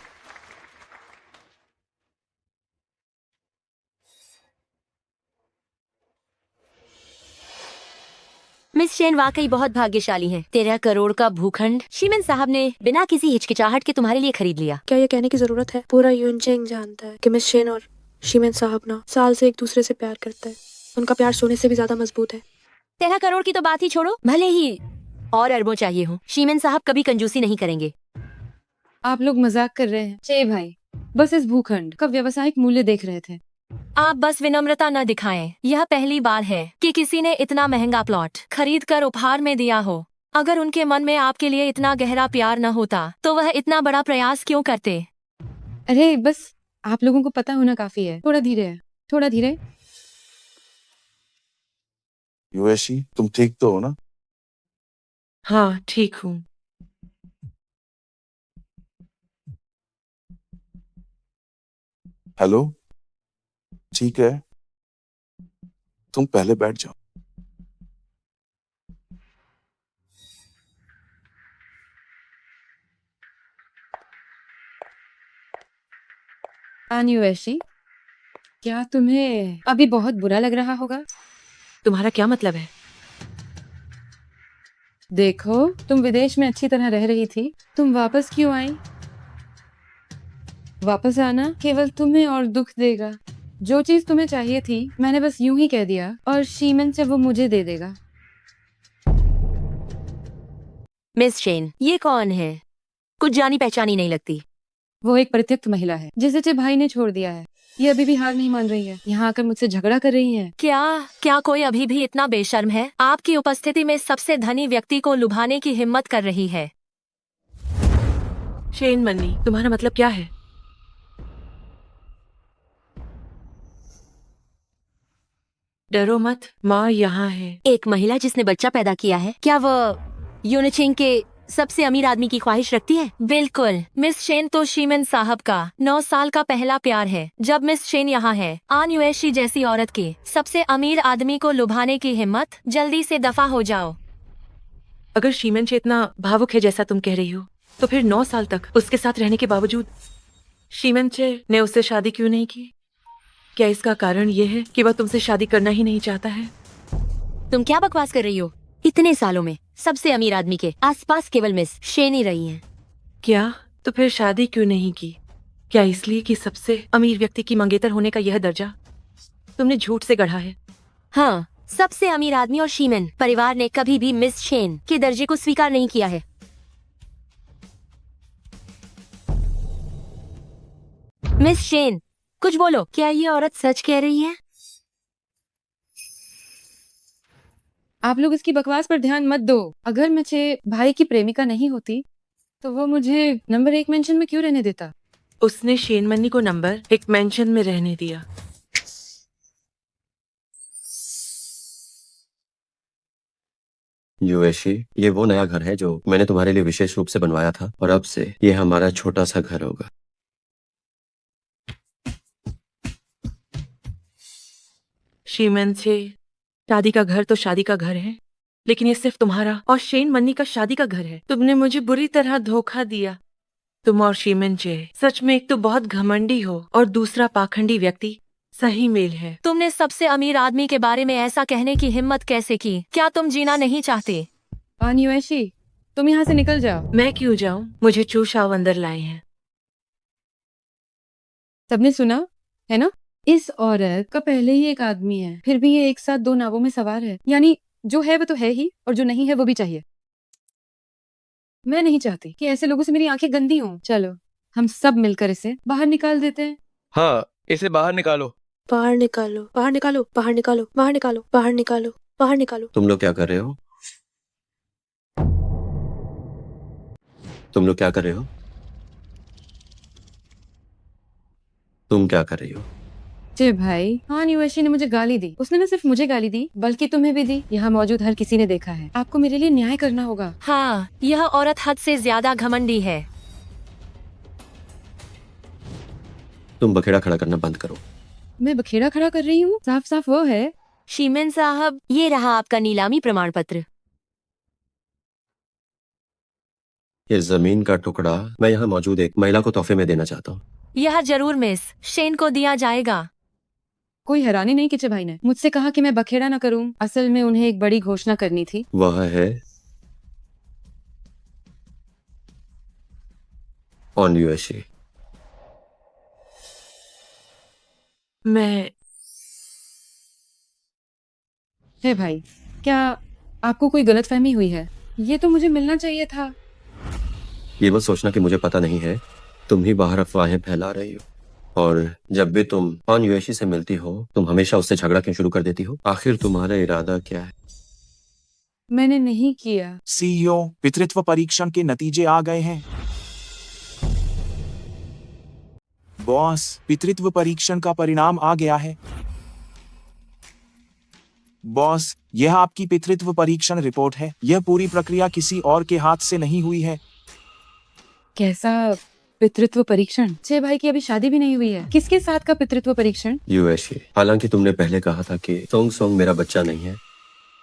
K: मिस शेन वाकई बहुत भाग्यशाली हैं। 13 करोड़ का भूखंड शीमेन साहब ने बिना किसी हिचकिचाहट के तुम्हारे लिए खरीद लिया।
B: क्या ये कहने की जरूरत है? पूरा यूनचेंग जानता है कि मिस शेन और शीमेन साहब ना साल से एक दूसरे से प्यार करते हैं। उनका प्यार सोने से भी ज्यादा मजबूत है।
K: 13 करोड़ की तो बात ही छोड़ो, भले ही और अरबों चाहिए हो, शीमेन साहब कभी कंजूसी नहीं करेंगे।
C: आप लोग मजाक कर रहे हैं। छे भाई, बस इस भूखंड का व्यावसायिक मूल्य देख रहे थे।
K: आप बस विनम्रता न दिखाएं। यह पहली बार है कि किसी ने इतना महंगा प्लॉट खरीद कर उपहार में दिया हो। अगर उनके मन में आपके लिए इतना गहरा प्यार न होता तो वह इतना बड़ा प्रयास क्यों करते?
C: अरे बस आप लोगों को पता होना काफी है। थोड़ा धीरे, थोड़ा धीरे।
F: युएशी, तुम ठीक तो हो ना?
A: हाँ, ठीक हूँ।
F: हेलो, ठीक है, तुम पहले बैठ जाओ।
C: आन्युएशी, क्या तुम्हें अभी बहुत बुरा लग रहा होगा?
A: तुम्हारा क्या मतलब है?
C: देखो, तुम विदेश में अच्छी तरह रह रही थी, तुम वापस क्यों आई? वापस आना केवल तुम्हें और दुख देगा। जो चीज तुम्हें चाहिए थी मैंने बस यूं ही कह दिया और शीमन से वो मुझे दे देगा।
K: मिस शेन, ये कौन है? कुछ जानी पहचानी नहीं लगती।
C: वो एक परित्यक्त महिला है जिसे चे भाई ने छोड़ दिया है। ये अभी भी हार नहीं मान रही है, यहाँ आकर मुझसे झगड़ा कर रही है।
K: क्या कोई अभी भी इतना बेशर्म है? आपकी उपस्थिति में सबसे धनी व्यक्ति को लुभाने की हिम्मत कर रही है।
A: शेन मन्नी, तुम्हारा मतलब क्या है? डरो मत, माँ यहाँ है।
K: एक महिला जिसने बच्चा पैदा किया है, क्या वो यूनिचिंग के सबसे अमीर आदमी की ख्वाहिश रखती है? बिल्कुल। मिस शेन तो शीमन साहब का 9 साल का पहला प्यार है। जब मिस शेन यहाँ है, आन युएशी जैसी औरत के सबसे अमीर आदमी को लुभाने की हिम्मत, जल्दी से दफा हो जाओ।
A: अगर शीमन से इतना भावुक है जैसा तुम कह रही हो, तो फिर 9 साल तक उसके साथ रहने के बावजूद शीमन से ने उससे शादी क्यों नहीं की? क्या इसका कारण ये है कि वह तुमसे शादी करना ही नहीं चाहता है?
K: तुम क्या बकवास कर रही हो? इतने सालों में सबसे अमीर आदमी के आसपास केवल मिस शेन ही रही हैं।
A: क्या? तो फिर शादी क्यों नहीं की? क्या इसलिए कि सबसे अमीर व्यक्ति की मंगेतर होने का यह दर्जा तुमने झूठ से गढ़ा है?
K: हाँ, सबसे अमीर आदमी और शीमन परिवार ने कभी भी मिस शेन के दर्जे को स्वीकार नहीं किया है। मिस शेन, कुछ बोलो। क्या ये औरत सच कह रही है?
C: आप लोग इसकी बकवास पर ध्यान मत दो। अगर मैं चे भाई की प्रेमिका नहीं होती तो वो मुझे नंबर 1 मेंशन में क्यों रहने देता?
A: उसने शेन मन्नी को नंबर 1 मेंशन में रहने दिया।
D: युएशी, ये वो नया घर है जो मैंने तुम्हारे लिए विशेष रूप से बनवाया था, और अब से ये हमारा छोटा सा घर होगा।
A: शीमन से शादी का घर तो शादी का घर है, लेकिन ये सिर्फ तुम्हारा और शेन मन्नी का शादी का घर है। तुमने मुझे बुरी तरह धोखा दिया। तुम और शीमन चे सच में एक तो बहुत घमंडी हो और दूसरा पाखंडी व्यक्ति। सही मेल है।
K: तुमने सबसे अमीर आदमी के बारे में ऐसा कहने की हिम्मत कैसे की? क्या तुम जीना नहीं चाहते?
C: आन युएशी, तुम यहाँ से निकल जाओ।
A: मैं क्यों जाऊं? मुझे चूशाव अंदर लाए हैं।
C: सबने सुना है ना? इस औरत का पहले ही एक आदमी है, फिर भी ये एक साथ 2 नावों में सवार है। यानी जो है वो तो है ही, और जो नहीं है वो भी चाहिए। मैं नहीं चाहती कि ऐसे लोगों से मेरी आंखें गंदी हों। चलो हम सब मिलकर इसे बाहर निकाल देते हैं।
J: हाँ, इसे बाहर निकालो।
B: बाहर निकालो, बाहर निकालो, बाहर निकालो, बाहर निकालो, बाहर निकालो, बाहर निकालो।
D: तुम लोग क्या कर रहे हो? तुम लोग क्या कर रहे हो? तुम क्या कर रही हो?
C: जे भाई, हाँ युएशी ने मुझे गाली दी। उसने न सिर्फ मुझे गाली दी बल्कि तुम्हें भी दी। यहाँ मौजूद हर किसी ने देखा है। आपको मेरे लिए न्याय करना होगा।
K: हाँ, यह औरत हद से ज्यादा घमंडी है।
D: तुम बखेड़ा खड़ा करना बंद करो।
C: मैं बखेड़ा खड़ा कर रही हूँ? साफ साफ वो है।
K: शीमन साहब, ये रहा आपका नीलामी प्रमाण पत्र।
D: ये जमीन का टुकड़ा मैं यहाँ मौजूद एक महिला को तोहफे में देना चाहता हूँ।
K: यह जरूर मिस शेन को दिया जाएगा।
C: कोई हैरानी नहीं कि चे भाई ने मुझसे कहा कि मैं बखेड़ा न करूं। असल में उन्हें एक बड़ी घोषणा करनी थी।
D: वह है ऑन युएशी।
A: मैं
C: है भाई, क्या आपको कोई गलतफहमी हुई है? ये तो मुझे मिलना चाहिए था।
D: ये मत सोचना कि मुझे पता नहीं है। तुम ही बाहर अफवाहें फैला रही हो, और जब भी तुम ऑन युएशी से मिलती हो तुम हमेशा उससे झगड़ा क्यों शुरू कर देती हो? आखिर तुम्हारा इरादा क्या है?
C: मैंने नहीं किया।
G: सीईओ, पितृत्व परीक्षण के नतीजे आ गए हैं। बॉस, पितृत्व परीक्षण का परिणाम आ गया है। बॉस, यह आपकी पितृत्व परीक्षण रिपोर्ट है। यह पूरी प्रक्रिया किसी और के हाथ से नहीं हुई है।
C: कैसा पितृत्व परीक्षण? चे भाई की अभी शादी भी नहीं हुई है। किसके साथ का पितृत्व परीक्षण?
D: युएशी, हालांकि तुमने पहले कहा था कि सोंग सोंग मेरा बच्चा नहीं है,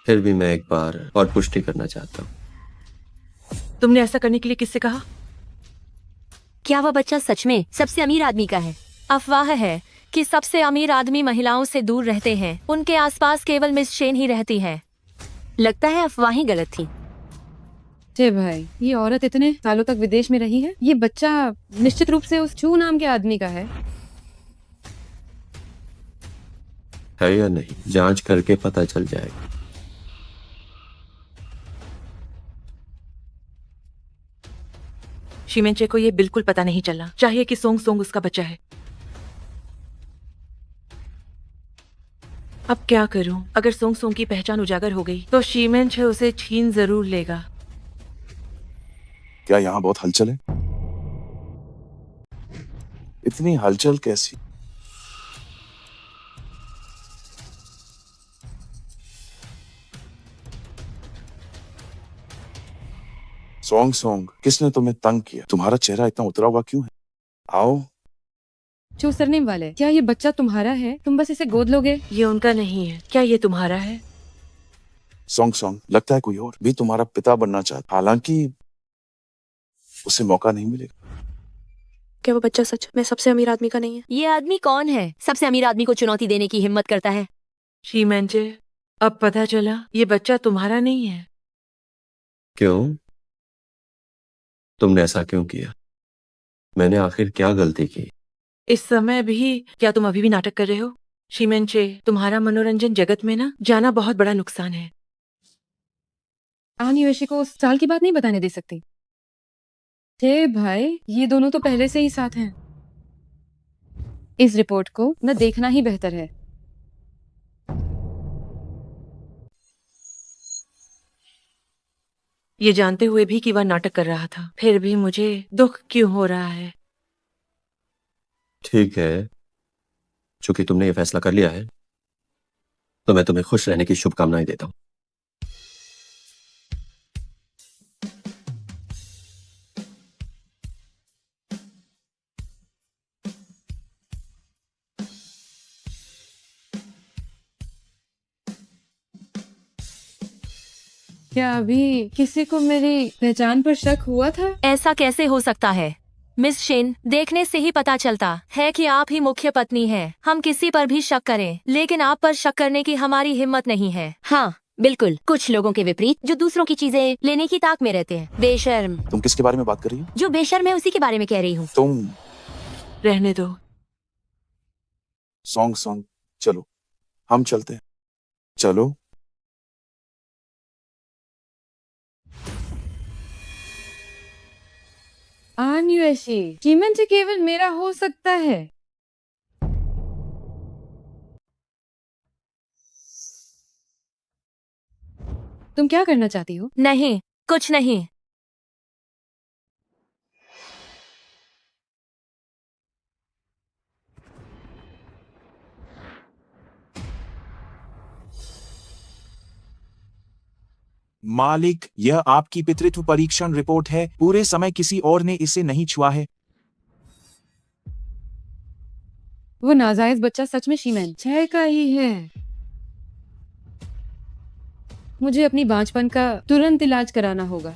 D: फिर भी मैं एक बार और पुष्टि करना चाहता हूँ।
A: तुमने ऐसा करने के लिए किससे कहा?
K: क्या वह बच्चा सच में सबसे अमीर आदमी का है? अफवाह है कि सबसे अमीर आदमी महिलाओं से दूर रहते हैं। उनके आसपास केवल मिस शेन ही रहती है। लगता है अफवाहें गलत थी।
C: चे भाई, ये औरत इतने सालों तक विदेश में रही है, ये बच्चा निश्चित रूप से उस चू नाम के आदमी का है।
D: या नहीं, जांच करके पता चल जाएगा।
A: शीमेंचे को ये बिल्कुल पता नहीं चला, चाहिए कि सोंग सोंग उसका बच्चा है। अब क्या करूं? अगर सोंग सोंग की पहचान उजागर हो गई तो शीमेंचे उसे छीन जरूर लेगा।
F: क्या यहाँ बहुत हलचल है? इतनी हलचल कैसी? सोंग सोंग, किसने तुम्हें तंग किया? तुम्हारा चेहरा इतना उतरा हुआ क्यों है? आओ।
C: चू सरनेम वाले, क्या ये बच्चा तुम्हारा है? तुम बस इसे गोद लोगे?
A: ये उनका नहीं है। क्या ये तुम्हारा है?
F: सोंग सोंग, लगता है कोई और भी तुम्हारा पिता बनना चाहता, हालांकि उसे मौका नहीं मिलेगा।
B: क्या वो बच्चा सच में सबसे अमीर आदमी का नहीं है?
K: ये आदमी कौन है? सबसे अमीर आदमी को चुनौती देने की हिम्मत करता है।
A: शीमेंचे, अब पता चला ये बच्चा तुम्हारा नहीं है।
D: क्यों? तुमने ऐसा क्यों किया? मैंने आखिर क्या गलती की?
A: इस समय भी क्या तुम अभी भी नाटक कर रहे हो? शीमेंचे, तुम्हारा मनोरंजन जगत में ना जाना बहुत बड़ा नुकसान है।
C: आन युएशी को उस साल की बात नहीं बताने दे सकती। चे भाई, ये दोनों तो पहले से ही साथ हैं। इस रिपोर्ट को न देखना ही बेहतर है।
A: ये जानते हुए भी कि वह नाटक कर रहा था, फिर भी मुझे दुख क्यों हो रहा है?
D: ठीक है, चूंकि तुमने ये फैसला कर लिया है तो मैं तुम्हें खुश रहने की शुभकामनाएं देता हूं।
C: क्या अभी किसी को मेरी पहचान पर शक हुआ था?
K: ऐसा कैसे हो सकता है? मिस शेन, देखने से ही पता चलता है कि आप ही मुख्य पत्नी हैं। हम किसी पर भी शक करें, लेकिन आप पर शक करने की हमारी हिम्मत नहीं है। हाँ, बिल्कुल, कुछ लोगों के विपरीत जो दूसरों की चीजें लेने की ताक में रहते हैं। बेशर्म।
F: तुम किसके बारे में बात कर रही हो?
K: जो बेशर्म है उसी के बारे में कह रही हूँ।
F: तुम।
A: रहने दो।
F: सोंग सोंग, चलो हम चलते हैं। चलो।
C: आन युएशी, कीमन केवल मेरा हो सकता है। तुम क्या करना चाहती हो?
K: नहीं, कुछ नहीं।
G: मालिक, यह आपकी पितृत्व परीक्षण रिपोर्ट है। पूरे समय किसी और ने इसे नहीं छुआ है।
C: वो नाजायज बच्चा सच में शीमेन 6 का ही है। मुझे अपनी बांझपन का तुरंत इलाज कराना होगा।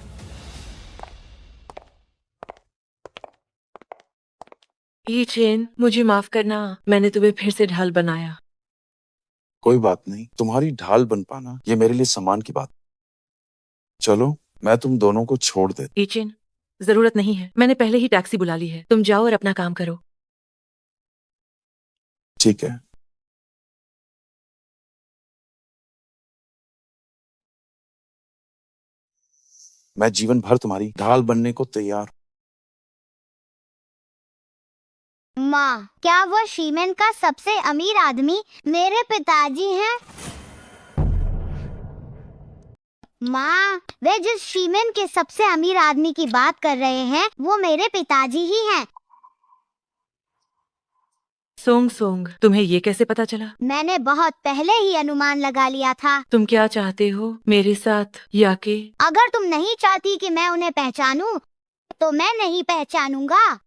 A: ई चेन, मुझे माफ करना, मैंने तुम्हें फिर से ढाल बनाया।
F: कोई बात नहीं, तुम्हारी ढाल बन पाना ये मेरे लिए सम्मान की बात। चलो, मैं तुम दोनों को छोड़ दे।
A: ई चेन, जरूरत नहीं है, मैंने पहले ही टैक्सी बुला ली है। तुम जाओ और अपना काम करो।
F: ठीक है। मैं जीवन भर तुम्हारी ढाल बनने को तैयार हूं।
I: माँ, क्या वह शीमेन का सबसे अमीर आदमी मेरे पिताजी हैं? माँ, वे जिस शीमेन के सबसे अमीर आदमी की बात कर रहे हैं वो मेरे पिताजी ही हैं।
A: सोंग सोंग, तुम्हें ये कैसे पता चला?
I: मैंने बहुत पहले ही अनुमान लगा लिया था।
A: तुम क्या चाहते हो मेरे साथ, या के?
I: अगर तुम नहीं चाहती कि मैं उन्हें पहचानूं, तो मैं नहीं पहचानूंगा।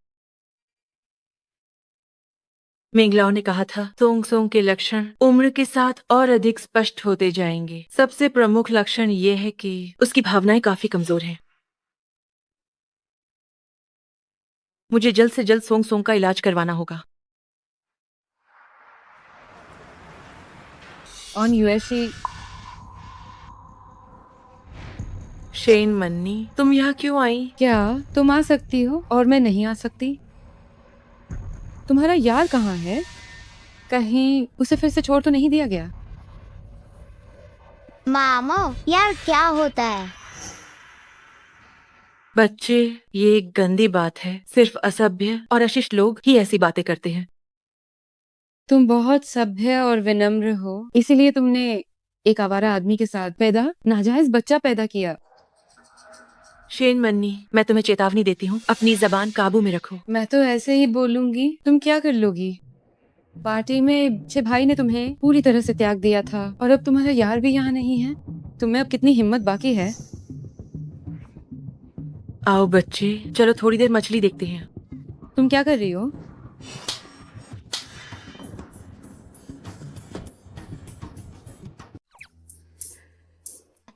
A: मिंगलाओ ने कहा था सोंग सोंग के लक्षण उम्र के साथ और अधिक स्पष्ट होते जाएंगे। सबसे प्रमुख लक्षण ये है कि उसकी भावनाएं काफी कमजोर हैं। मुझे जल्द से जल्द सोंग सोंग का इलाज करवाना होगा।
C: On USC.
A: शेन मन्नी, तुम यहाँ क्यों आई?
C: क्या तुम आ सकती हो और मैं नहीं आ सकती? तुम्हारा यार कहाँ है? कहीं उसे फिर से छोड़ तो नहीं दिया गया?
I: मामो, यार क्या होता है?
A: बच्चे, ये एक गंदी बात है। सिर्फ असभ्य और अशिष्ट लोग ही ऐसी बातें करते हैं।
C: तुम बहुत सभ्य और विनम्र हो, इसीलिए तुमने एक आवारा आदमी के साथ नाजायज बच्चा पैदा किया।
A: शेन मन्नी, मैं तुम्हें चेतावनी देती हूँ, अपनी जबान काबू में रखो।
C: मैं तो ऐसे ही बोलूंगी, तुम क्या कर लोगी? पार्टी में अच्छे भाई ने तुम्हें पूरी तरह से त्याग दिया था और अब तुम्हारा यार भी यहाँ नहीं है। तुम्हें अब कितनी हिम्मत बाकी है?
A: आओ बच्चे, चलो थोड़ी देर मछली देखते हैं।
C: तुम क्या कर रही हो?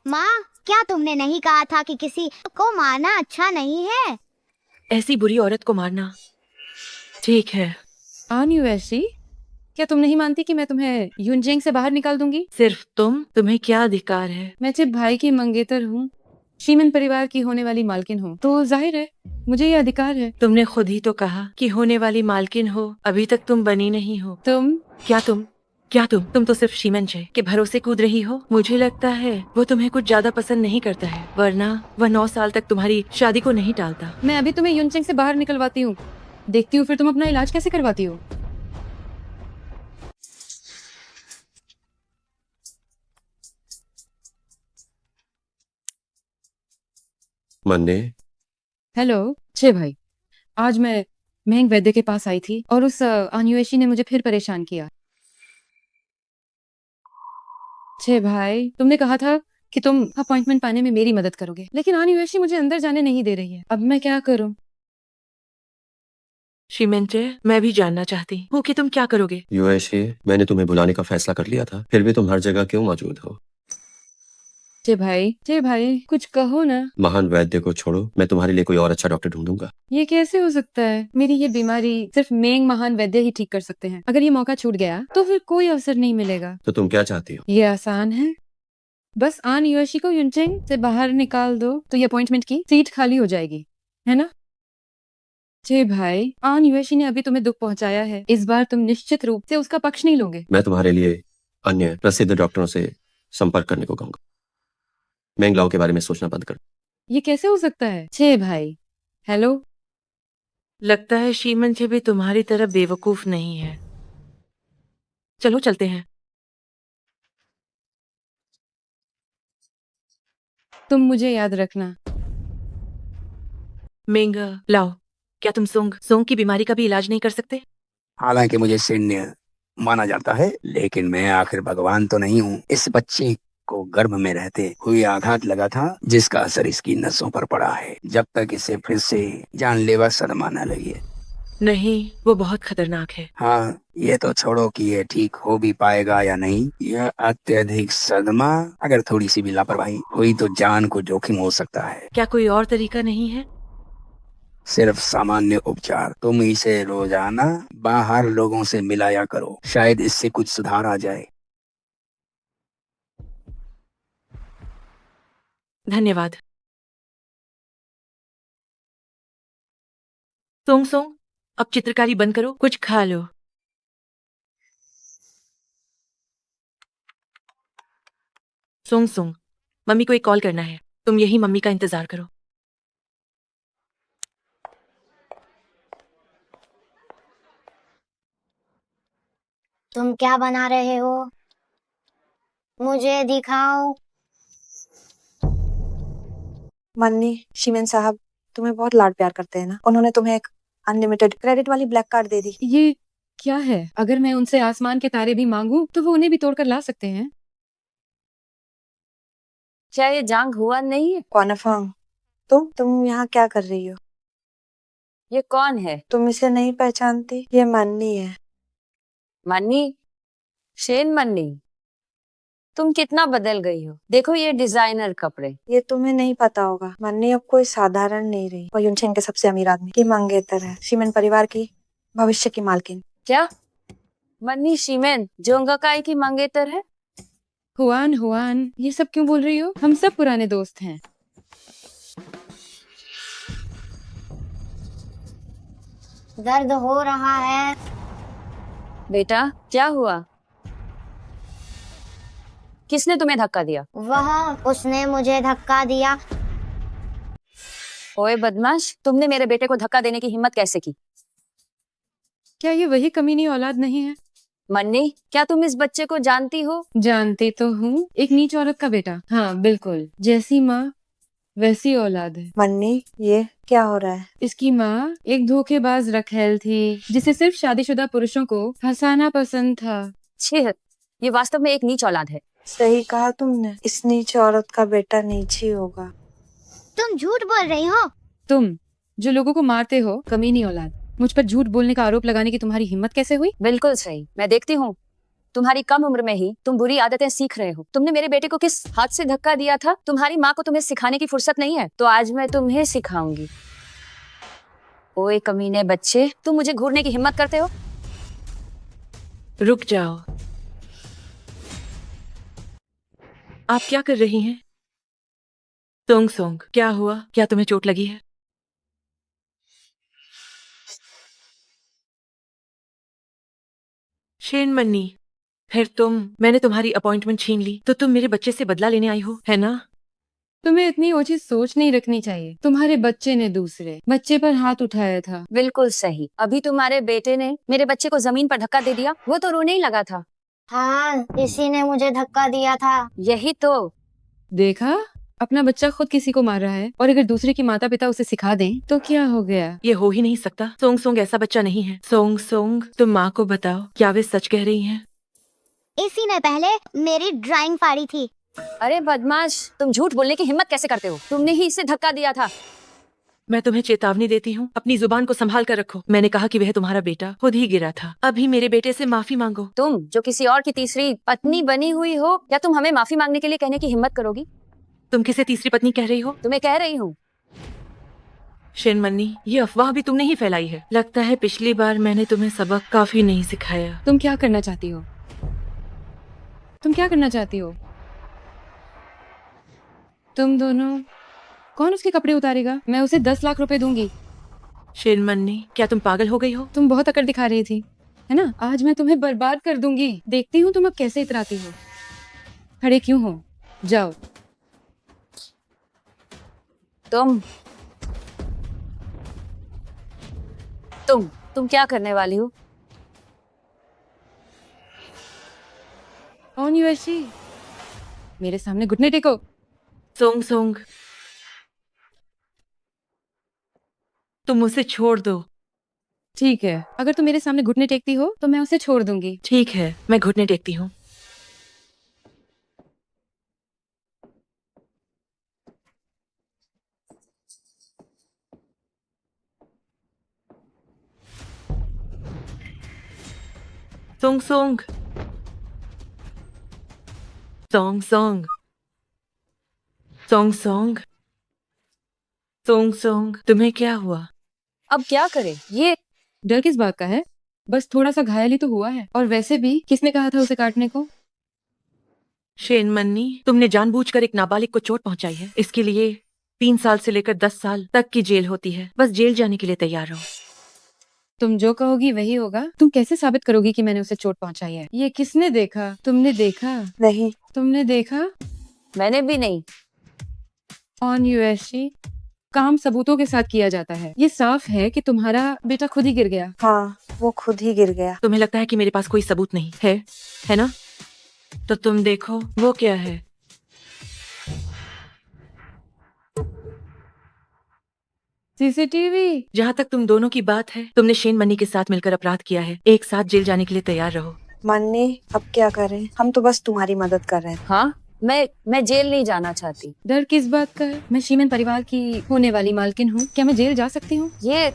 I: माँ, क्या तुमने नहीं कहा था कि किसी को मारना अच्छा नहीं है?
A: ऐसी बुरी औरत को मारना ठीक है।
C: आन यू ऐसी? क्या तुम नहीं मानती कि मैं तुम्हें यूनजेंग से बाहर निकाल दूंगी?
A: सिर्फ तुम्हें क्या अधिकार है?
C: मैं चिप भाई की मंगेतर हूँ, शीमन परिवार की होने वाली मालकिन हूँ, तो जाहिर है मुझे ये अधिकार है।
A: तुमने खुद ही तो कहा कि होने वाली मालकिन हो, अभी तक तुम बनी नहीं हो।
C: तुम
A: तुम तो सिर्फ शीमनचे के भरोसे कूद रही हो। मुझे लगता है वो तुम्हें कुछ ज्यादा पसंद नहीं करता है, वरना वह 9 साल तक तुम्हारी शादी को नहीं टालता।
C: मैं अभी तुम्हें यूनजेंग से बाहर निकलवाती हूँ, देखती हूँ फिर तुम अपना इलाज कैसे करवाती हो।
D: मन्ने,
C: हेलो छे भाई, आज मैं महंग वैद्य के पास आई थी और उस आन्युएशी ने मुझे फिर परेशान किया। छे भाई, तुमने कहा था कि तुम अपॉइंटमेंट पाने में मेरी मदद करोगे, लेकिन आन्युएशी मुझे अंदर जाने नहीं दे रही है। अब मैं क्या करूं?
A: शीमनचे, मैं भी जानना चाहती हूँ कि तुम क्या करोगे।
D: यूएशी, मैंने तुम्हें बुलाने का फैसला कर लिया था, फिर भी तुम हर जगह क्यों मौजूद हो?
C: छे भाई कुछ कहो ना।
D: महान वैद्य को छोड़ो, मैं तुम्हारे लिए कोई और अच्छा डॉक्टर ढूंढूंगा।
C: ये कैसे हो सकता है? मेरी ये बीमारी सिर्फ मेंग महान वैद्य ही ठीक कर सकते हैं। अगर ये मौका छूट गया तो फिर कोई अवसर नहीं मिलेगा।
D: तो तुम क्या चाहती हो?
C: ये आसान है, बस आन योशी को यूनचेंग से बाहर निकाल दो तो ये अपॉइंटमेंट की सीट खाली हो जाएगी, है ना? छे भाई, आन योशी ने अभी तुम्हें दुख पहुंचाया है, इस बार तुम निश्चित रूप से उसका पक्ष नहीं लोगे।
D: मैं तुम्हारे लिए अन्य प्रसिद्ध डॉक्टरों से संपर्क करने को कहूंगा। मेंगलाओ के बारे में सोचना बंद कर।
C: ये कैसे हो सकता है? छे भाई, हेलो।
A: लगता है शीमनचे भी तुम्हारी तरह बेवकूफ नहीं है। चलो चलते हैं।
C: तुम मुझे याद रखना।
A: मेंग लाओ, क्या तुम सोंग की बीमारी का भी इलाज नहीं कर सकते?
H: हालांकि मुझे सैन्य माना जाता है, लेकिन मैं आखिर भगवान तो नहीं हूँ। इस बच्चे को गर्भ में रहते हुए आघात लगा था, जिसका असर इसकी नसों पर पड़ा है, जब तक इसे फिर से जानलेवा सदमा न लगे।
A: नहीं, वो बहुत खतरनाक है।
H: हाँ, ये तो छोड़ो कि ये ठीक हो भी पाएगा या नहीं। यह अत्यधिक सदमा, अगर थोड़ी सी भी लापरवाही हुई तो जान को जोखिम हो सकता है।
A: क्या कोई और तरीका नहीं है?
H: सिर्फ सामान्य उपचार। तुम इसे रोजाना बाहर लोगों से मिलाया करो, शायद इससे कुछ सुधार आ जाए।
A: धन्यवाद। सोंग, अब चित्रकारी बंद करो, कुछ खा लो। सोंग, मम्मी को एक कॉल करना है, तुम यही मम्मी का इंतजार करो।
I: तुम क्या बना रहे हो? मुझे दिखाओ।
B: मन्नी, शीमेन साहब तुम्हें बहुत लाड प्यार करते हैं ना, उन्होंने तुम्हें एक अनलिमिटेड क्रेडिट वाली ब्लैक कार्ड दे दी।
C: ये क्या है? अगर मैं उनसे आसमान के तारे भी मांगू तो वो उन्हें भी तोड़कर ला सकते हैं।
K: क्या ये जांग हुआ नहीं है?
B: कौनफांग, तुम यहाँ क्या कर रही हो?
K: ये कौन है?
B: तुम इसे नहीं पहचानती? ये मन्नी है।
K: मन्नी? शेन मन्नी? तुम कितना बदल गई हो। देखो ये डिजाइनर कपड़े।
B: ये तुम्हें नहीं पता होगा, मन्नी अब कोई साधारण नहीं रही। वो यूनचेन के सबसे अमीर आदमी की मंगेतर है, शीमेन परिवार की भविष्य की मालकिन।
K: क्या? मन्नी शीमेन जोंगाकाई की मंगेतर है?
C: हुआन, ये सब क्यों बोल रही हो? हम सब पुराने दोस्त हैं।
I: दर्द हो रहा है।
K: बेटा क्या हुआ? किसने तुम्हें धक्का दिया?
I: उसने मुझे धक्का दिया।
K: ओए बदमाश, तुमने मेरे बेटे को धक्का देने की हिम्मत कैसे की?
C: क्या ये वही कमीनी औलाद नहीं है?
K: मन्नी, क्या तुम इस बच्चे को जानती हो?
C: जानती तो हूँ, एक नीच औरत का बेटा। हाँ बिल्कुल, जैसी माँ वैसी औलाद है।
B: मन्नी, ये क्या हो रहा है?
C: इसकी माँ एक धोखेबाज रखेल थी जिसे सिर्फ शादीशुदा पुरुषों को हंसाना पसंद था।
K: छे, ये वास्तव में एक नीच औलाद है।
B: सही कहा तुमने, इस नीच औरत का बेटा नीच ही होगा।
I: तुम झूठ बोल रही हो।
C: तुम जो लोगों को मारते हो, कमीनी औलाद, मुझ पर झूठ बोलने का आरोप लगाने की तुम्हारी हिम्मत कैसे हुई?
K: बिल्कुल सही। मैं देखती हूँ तुम्हारी कम उम्र में ही तुम बुरी आदतें सीख रहे हो। तुमने मेरे बेटे को किस हाथ से धक्का दिया था? तुम्हारी माँ को तुम्हें सिखाने की फुर्सत नहीं है, तो आज मैं तुम्हें सिखाऊंगी। ओए कमीने बच्चे, तुम मुझे घूरने की हिम्मत करते हो?
A: रुक जाओ। आप क्या कर रही हैं? सोंग सोंग, क्या हुआ? क्या तुम्हें चोट लगी है? शेन मन्नी, फिर मैंने तुम्हारी अपॉइंटमेंट छीन ली, तो तुम मेरे बच्चे से बदला लेने आई हो, है ना?
C: तुम्हें इतनी ओछी सोच नहीं रखनी चाहिए। तुम्हारे बच्चे ने दूसरे बच्चे पर हाथ उठाया था।
K: बिल्कुल सही। अभी तुम्हारे बेटे ने मेरे बच्चे को जमीन पर धक्का दे दिया, वो तो रोने ही लगा था।
I: हाँ, इसी ने मुझे धक्का दिया था।
K: यही तो।
C: देखा, अपना बच्चा खुद किसी को मार रहा है, और अगर दूसरे की माता पिता उसे सिखा दें तो क्या हो गया?
A: ये हो ही नहीं सकता। सोंग सोंग ऐसा बच्चा नहीं है। सोंग सोंग, तुम माँ को बताओ, क्या वे सच कह रही हैं?
I: इसी ने पहले मेरी ड्राइंग फाड़ी थी।
K: अरे बदमाश, तुम झूठ बोलने की हिम्मत कैसे करते हो? तुमने ही इसे धक्का दिया था।
A: मैं तुम्हें चेतावनी देती हूँ, अपनी जुबान को संभाल कर रखो। मैंने कहा कि वह तुम्हारा बेटा खुद ही गिरा था। अभी मेरे बेटे से माफी मांगो।
K: तुम जो किसी और की तीसरी पत्नी बनी हुई हो, क्या तुम हमें माफी मांगने के लिए कहने की हिम्मत करोगी?
A: तुम किसे तीसरी पत्नी कह रही हो?
K: तुम्हें कह रही हूँ।
A: शेन मन्नी, ये अफवाह भी तुमने ही फैलाई है। लगता है पिछली बार मैंने तुम्हें सबक काफी नहीं सिखाया।
C: तुम क्या करना चाहती हो? तुम क्या करना चाहती हो? तुम दोनों, कौन उसके कपड़े उतारेगा? मैं उसे 10 लाख रुपए दूंगी।
A: शेन मन्नी, क्या तुम पागल हो गई हो?
C: तुम बहुत अकड़ दिखा रही थी, है ना? आज मैं तुम्हें बर्बाद कर दूंगी। देखती हूँ तुम अब कैसे इतराती हो। खड़े क्यों हो? जाओ।
K: तुम क्या करने वाली हो?
C: कौन यू ऐसी? मेरे सामने घुटने टेको।
A: सोंग सोंग, तुम उसे छोड़ दो।
C: ठीक है, अगर तुम मेरे सामने घुटने टेकती हो तो मैं उसे छोड़ दूंगी।
A: ठीक है, मैं घुटने टेकती हूँ। Song song, song song, song song, song song, तुम्हें क्या हुआ?
K: अब क्या करे? ये
C: डर किस बात का है? बस थोड़ा सा घायल ही तो हुआ है, और वैसे भी किसने कहा था उसे काटने को?
A: शेन मन्नी, तुमने जानबूझकर एक नाबालिग को चोट पहुंचाई है। इसके लिए 3 साल से लेकर 10 साल तक की जेल होती है। बस जेल जाने के लिए तैयार रहो।
C: तुम जो कहोगी वही होगा। तुम कैसे साबित करोगी कि मैंने उसे चोट पहुंचाई है? ये किसने देखा? तुमने देखा?
B: नहीं।
C: तुमने देखा?
K: मैंने भी नहीं।
C: ऑन यूएससी काम सबूतों के साथ किया जाता है। ये साफ है कि तुम्हारा बेटा खुद ही गिर गया।
B: हाँ, वो खुद ही गिर गया।
A: तुम्हें लगता है कि मेरे पास कोई सबूत नहीं है ना? तो तुम देखो वो क्या है।
C: सीसीटीवी।
A: जहाँ तक तुम दोनों की बात है, तुमने शेन मनी के साथ मिलकर अपराध किया है। एक साथ जेल जाने के लिए तैयार रहो।
B: मन्नी, अब क्या करें? हम तो बस तुम्हारी मदद कर रहे हैं।
K: हाँ, मैं जेल नहीं जाना चाहती।
C: डर किस बात का है? मैं शीमन परिवार की होने वाली मालकिन हूँ। क्या मैं जेल जा सकती हूँ?
K: ये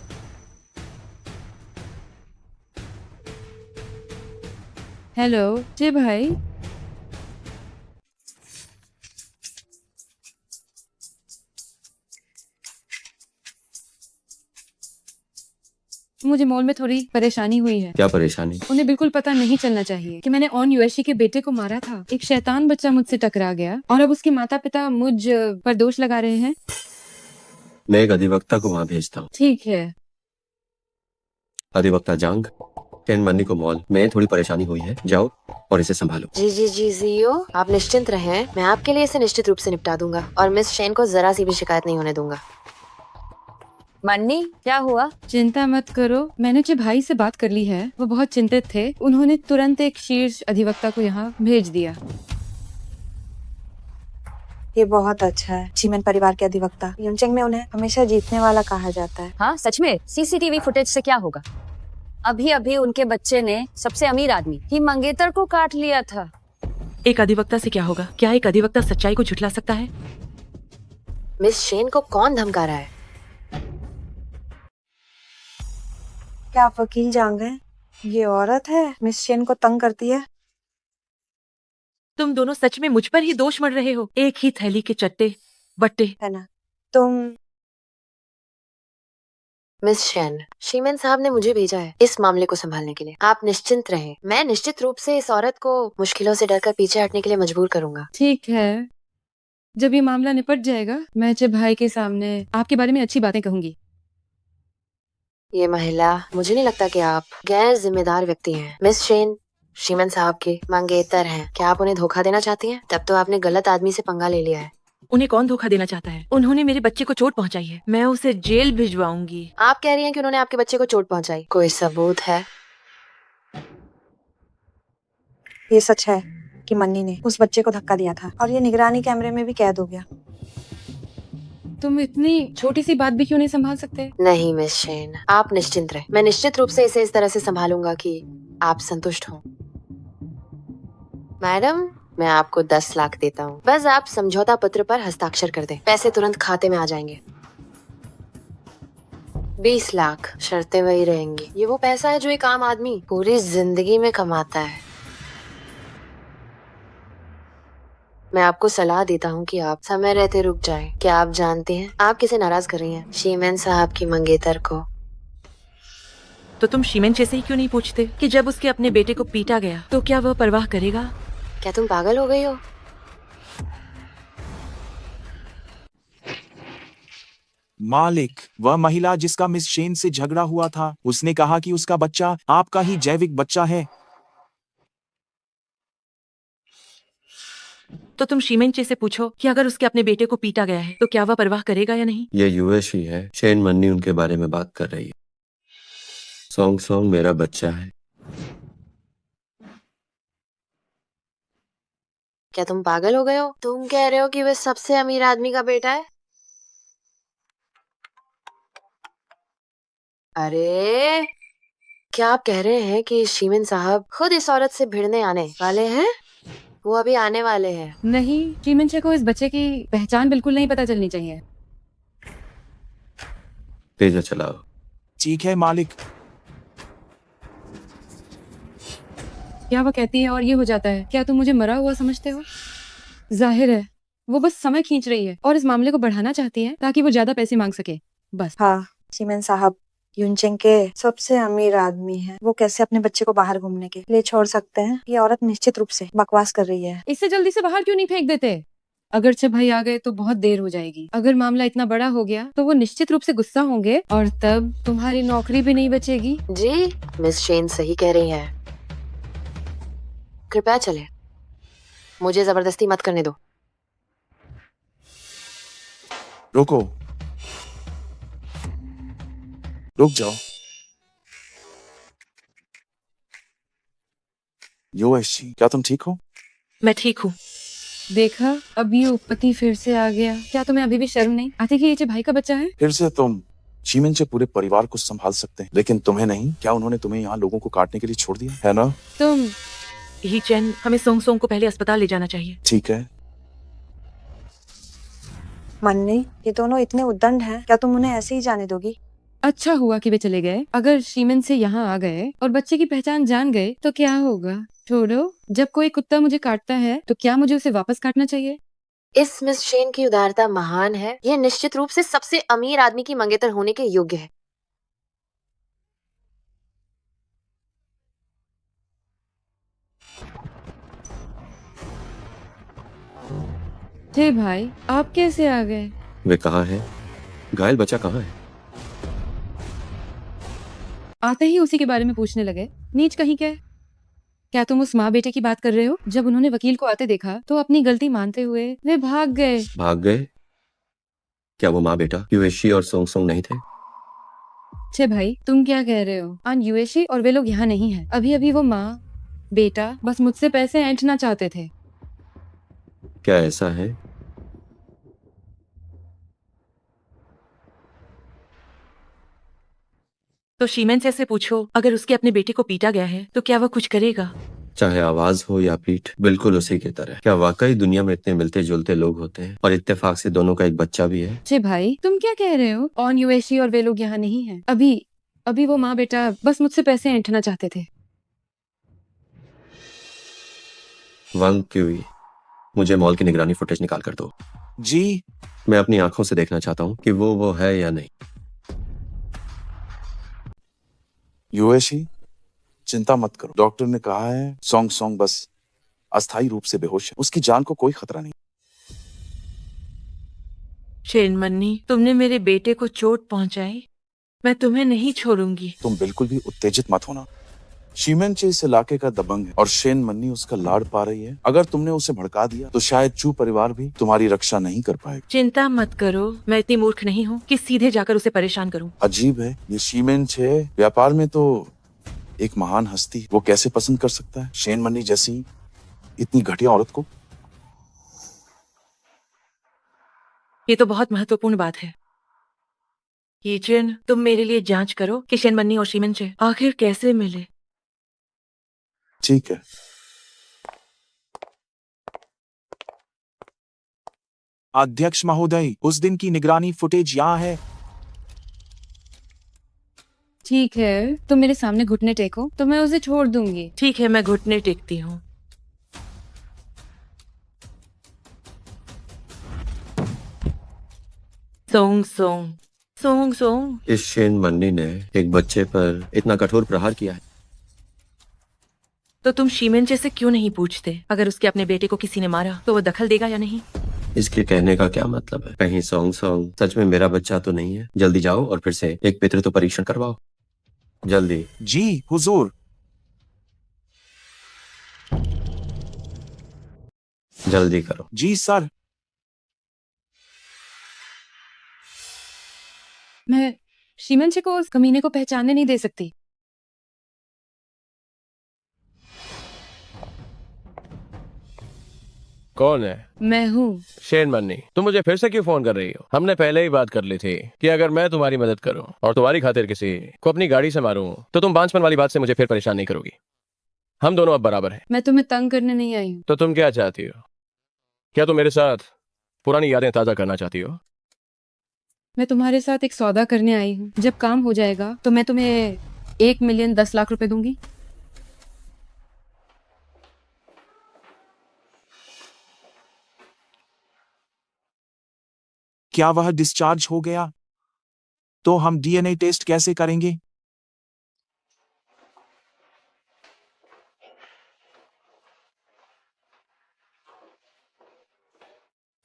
C: हेलो जी भाई। मुझे मॉल में थोड़ी परेशानी हुई है।
D: क्या परेशानी?
C: उन्हें बिल्कुल पता नहीं चलना चाहिए कि मैंने ऑन यूएससी के बेटे को मारा था। एक शैतान बच्चा मुझसे टकरा गया और अब उसके माता पिता मुझ पर दोष लगा रहे हैं।
D: मैं एक अधिवक्ता को वहाँ भेजता हूँ।
C: ठीक है।
D: अधिवक्ता जांग, टेन मन्नी को मॉल में थोड़ी परेशानी हुई है, जाओ और इसे संभालो।
L: जी सीईओ, आप निश्चिंत रहें, मैं आपके लिए इसे निश्चित रूप से निपटा दूंगा और मिस शेन को जरा सी भी शिकायत नहीं होने दूंगा।
K: मन्नी, क्या हुआ?
C: चिंता मत करो, मैंने जो भाई से बात कर ली है, वो बहुत चिंतित थे। उन्होंने तुरंत एक शीर्ष अधिवक्ता को यहाँ भेज दिया।
B: ये बहुत अच्छा है। चीमन परिवार के अधिवक्ता युनचेंग में उन्हें हमेशा जीतने वाला कहा जाता है।
K: हाँ सच में, सीसीटीवी फुटेज से क्या होगा? अभी अभी उनके बच्चे ने सबसे अमीर आदमी ही मंगेतर को काट लिया था।
A: एक अधिवक्ता से क्या होगा? क्या एक अधिवक्ता सच्चाई को झुठला सकता है?
L: मिस शेन को कौन धमका रहा है?
B: क्या आप वकील जांग हैं? ये औरत है, मिस शेन को तंग करती है।
A: तुम दोनों सच में मुझ पर ही दोष मढ़ रहे हो। एक ही थैली के चट्टे बट्टे।
B: है ना? तुम
L: मिस शेन, शीमेन साहब ने मुझे भेजा है इस मामले को संभालने के लिए। आप निश्चिंत रहें, मैं निश्चित रूप से इस औरत को मुश्किलों से डरकर पीछे हटने के लिए मजबूर करूंगा।
C: ठीक है, जब ये मामला निपट जाएगा, मैं चे भाई के सामने आपके बारे में अच्छी बातें कहूंगी।
L: ये महिला, मुझे नहीं लगता कि आप गैर जिम्मेदार व्यक्ति हैं। मिस शेन शीमन साहब के मंगेतर हैं। क्या आप उन्हें धोखा देना चाहती हैं? तब तो आपने गलत आदमी से पंगा ले लिया है।
A: उन्हें कौन धोखा देना चाहता है? उन्होंने मेरे बच्चे को चोट पहुंचाई है। मैं उसे जेल भिजवाऊंगी।
L: आप कह रही हैं कि उन्होंने आपके बच्चे को चोट पहुंचाई। कोई सबूत है?
B: ये सच है कि मन्नी ने उस बच्चे को धक्का दिया था और ये निगरानी कैमरे में भी कैद हो गया।
C: तुम इतनी छोटी सी बात भी क्यों नहीं संभाल सकते?
L: नहीं मिस शेन, आप निश्चिंत रहें। मैं निश्चित रूप से इसे इस तरह से संभालूंगा कि आप संतुष्ट हों। मैडम, मैं आपको 10 लाख देता हूँ, बस आप समझौता पत्र पर हस्ताक्षर कर दें। पैसे तुरंत खाते में आ जाएंगे। 20 लाख, शर्तें वही रहेंगी। ये वो पैसा है जो एक आम आदमी पूरी जिंदगी में कमाता है। मैं आपको सलाह देता हूँ कि आप समय रहते रुक जाएं। क्या आप जानते हैं आप किसे नाराज कर रही हैं? शीमेन साहब की मंगेतर को।
A: तो तुम शीमेन से ही क्यों नहीं पूछते कि जब उसके अपने बेटे को पीटा गया तो क्या वह परवाह करेगा?
L: क्या तुम पागल हो गई हो?
G: मालिक, वह महिला जिसका मिस शेन से झगड़ा हुआ था, उसने कहा कि उसका बच्चा आपका ही जैविक बच्चा है।
A: तो तुम शीमेन से पूछो कि अगर उसके अपने बेटे को पीटा गया है तो क्या वह परवाह करेगा या नहीं?
D: ये यूएस ही है। शेन मन्नी उनके बारे में बात कर रही है। सॉन्ग सॉन्ग मेरा बच्चा है।
L: क्या तुम पागल हो गए हो? तुम कह रहे हो कि वह सबसे अमीर आदमी का बेटा है? अरे, क्या आप कह रहे हैं कि शीमेन साहब खुद इस औरत से भिड़ने आने वाले हैं? वो अभी आने वाले हैं।
C: नहीं, शीमन को इस बच्चे की पहचान बिल्कुल नहीं पता चलनी चाहिए।
D: तेजा चलाओ।
G: ठीक है मालिक।
C: क्या वो कहती है और ये हो जाता है? क्या तुम मुझे मरा हुआ समझते हो? जाहिर है वो बस समय खींच रही है और इस मामले को बढ़ाना चाहती है ताकि वो ज्यादा पैसे मांग सके, बस।
B: हाँ, चीमन साहब युनचेंग के सबसे अमीर आदमी हैं। वो कैसे अपने बच्चे को बाहर घूमने के लिए छोड़ सकते हैं? ये औरत निश्चित रूप से बकवास कर रही है।
C: इससे जल्दी से बाहर क्यों नहीं फेंक देते? अगर से भाई आ गए तो बहुत देर हो जाएगी। अगर मामला इतना बड़ा हो गया तो वो निश्चित रूप से गुस्सा होंगे और तब तुम्हारी नौकरी भी नहीं बचेगी।
L: जी, मिस शेन सही कह रही हैं। कृपया चले, मुझे जबरदस्ती मत करने दो।
F: रुको, रुक जाओ। योएशी, क्या तुम ठीक हो?
A: मैं ठीक हूँ।
C: देखा, अब ये उपपति फिर से आ गया। क्या तुम्हें अभी भी शर्म नहीं आती कि ये जो भाई का बच्चा है?
F: फिर से तुम शीमेन से पूरे परिवार को संभाल सकते हैं, लेकिन तुम्हें नहीं। क्या उन्होंने तुम्हें यहाँ लोगों को काटने के लिए छोड़ दिया है ना?
C: तुम
A: ही चैन, हमें सोंग सोंग को पहले अस्पताल ले जाना चाहिए।
F: ठीक है।
B: मन्नी, ये दोनों इतने उद्दंड हैं, क्या तुम उन्हें ऐसे ही जाने दोगी?
C: अच्छा हुआ कि वे चले गए। अगर शीमन से यहाँ आ गए और बच्चे की पहचान जान गए तो क्या होगा? छोड़ो, जब कोई कुत्ता मुझे काटता है तो क्या मुझे उसे वापस काटना चाहिए?
L: इस मिस शेन की उदारता महान है। यह निश्चित रूप से सबसे अमीर आदमी की मंगेतर होने के योग्य है।
C: थे भाई, आप कैसे आ गए?
D: वे कहाँ है? घायल बच्चा कहाँ है?
C: आते ही उसी के बारे में पूछने लगे। नीच कहीं के। क्या तुम उस माँ बेटे की बात कर रहे हो? जब उन्होंने वकील को आते देखा तो अपनी गलती मानते हुए वे भाग गए।
D: भाग गए? क्या वो माँ बेटा युएशी और सोंग सोंग नहीं थे?
C: छे भाई, तुम क्या कह रहे हो? आन युएशी और वे लोग यहाँ नहीं है। अभी अभी वो माँ बेटा बस मुझसे पैसे ऐंठना चाहते थे।
D: क्या ऐसा है?
A: तो शीमेन से ऐसे पूछो, अगर उसके अपने बेटे को पीटा गया है तो क्या वह कुछ करेगा?
D: चाहे आवाज हो या पीठ, बिल्कुल उसी की तरह। क्या वाकई दुनिया में इतने मिलते जुलते लोग होते हैं और इत्तेफाक से दोनों का एक बच्चा भी है?
C: छे भाई, तुम क्या कह रहे हो? ऑन युएशी और वे लोग यहाँ नहीं है। अभी अभी वो माँ बेटा बस मुझसे पैसे ऐंठना चाहते थे।
D: वंग क्यूई, मुझे मॉल की निगरानी फुटेज निकाल कर दो।
G: जी।
D: मैं अपनी आंखों से देखना चाहता हूँ कि वो है या नहीं।
F: युएशी, चिंता मत करो। डॉक्टर ने कहा है सोंग सोंग बस अस्थायी रूप से बेहोश है, उसकी जान को कोई खतरा नहीं।
A: शेनमन्नी, तुमने मेरे बेटे को चोट पहुंचाई, मैं तुम्हें नहीं छोड़ूंगी।
F: तुम बिल्कुल भी उत्तेजित मत होना। शीमेनचे इस इलाके का दबंग है और शेन मन्नी उसका लाड़ पा रही है। अगर तुमने उसे भड़का दिया तो शायद चू परिवार भी तुम्हारी रक्षा नहीं कर पाएगा।
A: चिंता मत करो, मैं इतनी मूर्ख नहीं हूँ कि सीधे जाकर उसे परेशान करूँ।
F: अजीब है, ये शीमेनचे व्यापार में तो एक महान हस्ती है। वो कैसे पसंद कर सकता है शेन मन्नी जैसी इतनी घटिया औरत को?
A: ये तो बहुत महत्वपूर्ण बात है। कीचन, तुम मेरे लिए जांच करो कि शेनमन्नी और शीमेनचे आखिर कैसे मिले।
F: ठीक है।
G: अध्यक्ष महोदय, उस दिन की निगरानी फुटेज यहाँ है।
C: ठीक है, तुम मेरे सामने घुटने टेको तो मैं उसे छोड़ दूंगी।
A: ठीक है, मैं घुटने टेकती हूँ। Song song song song.
D: इस शेन मन्नी ने एक बच्चे पर इतना कठोर प्रहार किया है।
A: तो तुम शीमेनचे से क्यों नहीं पूछते, अगर उसके अपने बेटे को किसी ने मारा तो वो दखल देगा या नहीं?
D: इसके कहने का क्या मतलब है? कहीं सोंग सोंग सच में मेरा बच्चा तो नहीं है? जल्दी जाओ और फिर से एक पितृत्व परीक्षण करवाओ, जल्दी।
G: जी हुजूर।
D: जल्दी करो।
G: जी सर।
C: मैं शीमेनचे को उस कमीने को पहचानने नहीं दे सकती।
E: कौन है?
C: मैं हूँ।
E: शेन मन्नी, तुम मुझे फिर से क्यों फोन कर रही हो? हमने पहले ही बात कर ली थी कि अगर मैं तुम्हारी मदद करूं और तुम्हारी खातिर किसी को अपनी गाड़ी से मारूं तो तुम बांझपन वाली बात से मुझे फिर परेशान नहीं करोगी। हम दोनों अब बराबर हैं।
C: मैं तुम्हें तंग करने नहीं आई हूँ।
E: तो तुम क्या चाहती हो? क्या तुम मेरे साथ पुरानी यादें ताजा करना चाहती हो?
C: मैं तुम्हारे साथ एक सौदा करने आई हूँ। जब काम हो जाएगा तो मैं तुम्हें 1,10,00,000 रुपए दूंगी।
G: क्या वह डिस्चार्ज हो गया? तो हम डीएनए टेस्ट कैसे करेंगे?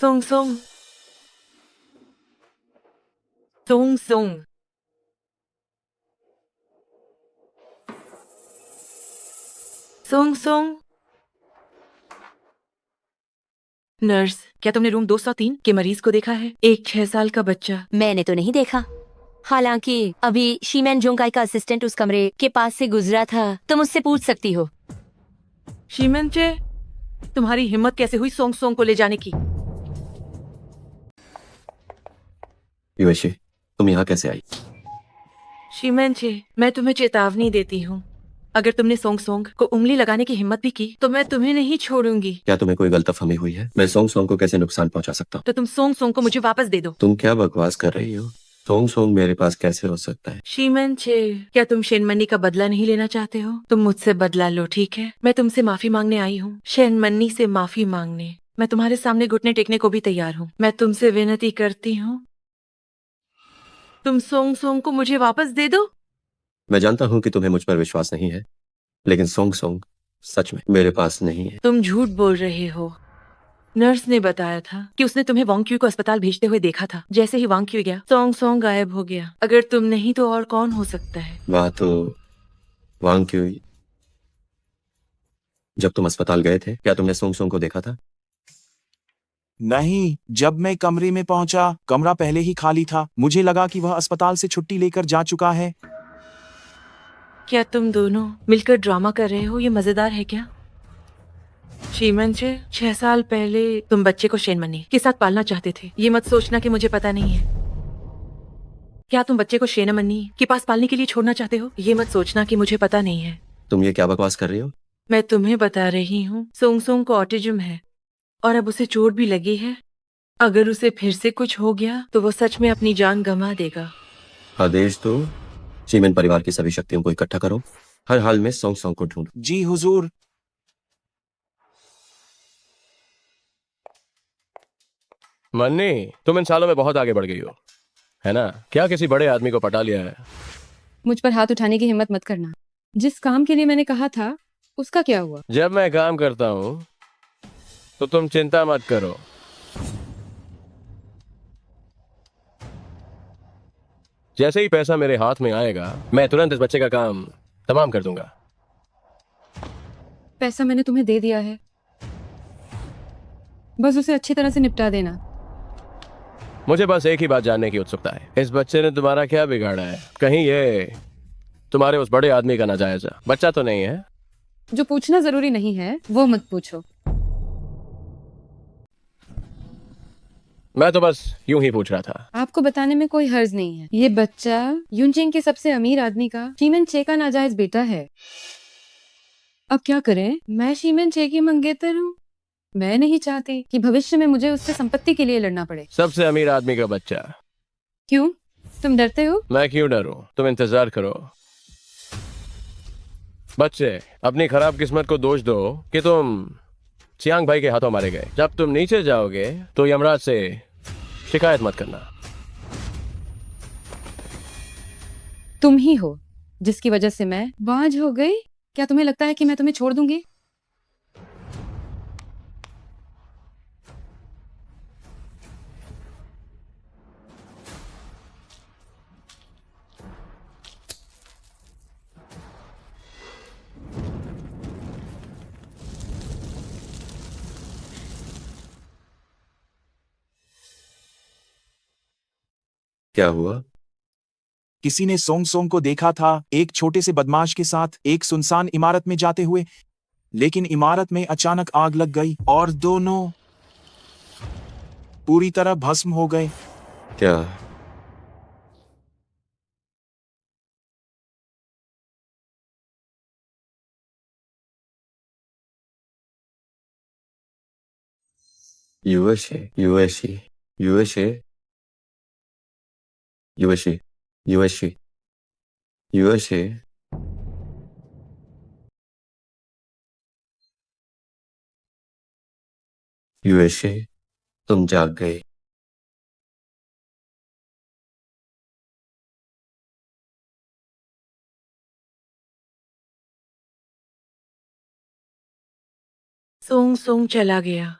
A: Song song song song. Song song. Nurse, क्या तुमने रूम 203 के मरीज को देखा है? एक 6 साल का बच्चा।
K: मैंने तो नहीं देखा। हालांकि अभी शीमेन जोंगाई का असिस्टेंट उस कमरे के पास से गुजरा था, तुम उससे पूछ सकती हो।
A: शीमेनचे, तुम्हारी हिम्मत कैसे हुई सोंग सोंग को ले जाने की?
D: युएशी, तुम यहाँ कैसे आई?
A: शीमेनचे, मैं तुम्हें चेतावनी देती हूँ, अगर तुमने सोंग सोंग को उंगली लगाने की हिम्मत भी की तो मैं तुम्हें नहीं छोड़ूंगी।
D: क्या तुम्हें कोई गलतफहमी हुई है? मैं सोंग सोंग को कैसे नुकसान पहुंचा सकता हूँ?
A: तो तुम सोंग सोंग को मुझे वापस दे दो।
D: तुम क्या बकवास कर रही हो? सोंग सोंग मेरे पास कैसे हो सकता है?
A: शीमेनचे, क्या तुम शेनमन्नी का बदला नहीं लेना चाहते हो? तुम मुझसे बदला लो, ठीक है? मैं तुमसे माफी मांगने आई हूँ, शेनमन्नी से माफी मांगने। मैं तुम्हारे सामने घुटने टेकने को भी तैयार हूँ। मैं तुमसे विनती करती हूँ, तुम सोंग सोंग को मुझे वापस दे दो।
D: मैं जानता हूँ कि तुम्हें मुझ पर विश्वास नहीं है, लेकिन सोंग सोंग सच में मेरे पास नहीं है।
A: तुम झूठ बोल रहे हो। नर्स ने बताया था कि उसने तुम्हें वांग क्यू को अस्पताल भेजते हुए देखा था। जैसे ही वांग क्यू गया, सोंग सोंग गायब हो गया। अगर तुम नहीं तो और कौन हो सकता है?
D: वह तो वांग क्यों? जब तुम अस्पताल गए थे, क्या तुमने सोंग सोंग को देखा था?
G: नहीं, जब मैं कमरे में पहुंचा, कमरा पहले ही खाली था। मुझे लगा कि वह अस्पताल से छुट्टी लेकर जा चुका है।
A: क्या तुम दोनों मिलकर ड्रामा कर रहे हो? ये मजेदार है क्या? शीमन से 6 साल पहले तुम बच्चे को शेनमनी के साथ पालना चाहते थे। ये मत सोचना कि मुझे पता नहीं है। क्या तुम बच्चे को शेनमनी के पास पालने के लिए छोड़ना चाहते हो? ये मत सोचना कि मुझे पता नहीं है।
D: तुम ये क्या बकवास कर रही हो?
A: मैं तुम्हें बता रही हूँ, सोंग सोंग को ऑटिज्म है और अब उसे चोट भी लगी है। अगर उसे फिर से कुछ हो गया तो वो सच में अपनी जान गंवा देगा।
D: आदेश दो, शीमेन परिवार की सभी शक्तियों को इकट्ठा करो। हर हाल में सोंग सोंग को ढूंढो।
G: जी हुजूर।
E: मन्नी, तुम इन सालों में बहुत आगे बढ़ गई हो, है ना? क्या किसी बड़े आदमी को पटा लिया है?
C: मुझ पर हाथ उठाने की हिम्मत मत करना। जिस काम के लिए मैंने कहा था उसका क्या हुआ?
E: जब मैं काम करता हूँ तो तुम चिंता मत करो। जैसे ही पैसा मेरे हाथ में आएगा, मैं तुरंत इस बच्चे का काम तमाम कर दूंगा।
C: पैसा मैंने तुम्हें दे दिया है, बस उसे अच्छी तरह से निपटा देना।
E: मुझे बस एक ही बात जानने की उत्सुकता है, इस बच्चे ने तुम्हारा क्या बिगाड़ा है? कहीं ये तुम्हारे उस बड़े आदमी का नाजायज बच्चा तो नहीं है?
C: जो पूछना जरूरी नहीं है वो मत पूछो।
E: मैं तो बस यूं ही पूछ रहा था।
C: आपको बताने में कोई हर्ज नहीं है। ये बच्चा यूनचेंग के सबसे अमीर आदमी का शीमन चे का नाजायज बेटा है। अब क्या करें? मैं शीमन चे की मंगेतर हूँ। मैं नहीं चाहती कि भविष्य में मुझे उससे संपत्ति के लिए लड़ना पड़े।
E: सबसे अमीर आदमी का बच्चा।
C: क्यों? तुम डरते हो?
E: मैं क्यों डरूं? तुम इंतजार करो। बच्चे, अपनी खराब किस्मत को दोष दो कि तुम चियांग भाई के हाथों मारे गए। जब तुम नीचे जाओगे तो यमराज से शिकायत मत करना।
C: तुम ही हो जिसकी वजह से मैं बाज हो गई। क्या तुम्हें लगता है कि मैं तुम्हें छोड़ दूंगी?
D: क्या हुआ?
G: किसी ने सोंग सोंग को देखा था एक छोटे से बदमाश के साथ एक सुनसान इमारत में जाते हुए, लेकिन इमारत में अचानक आग लग गई और दोनों पूरी तरह भस्म हो गए।
D: क्या? USA, USA, USA, USA, USA, USA. USA, तुम जाग गए।
A: सोंग सोंग चला गया।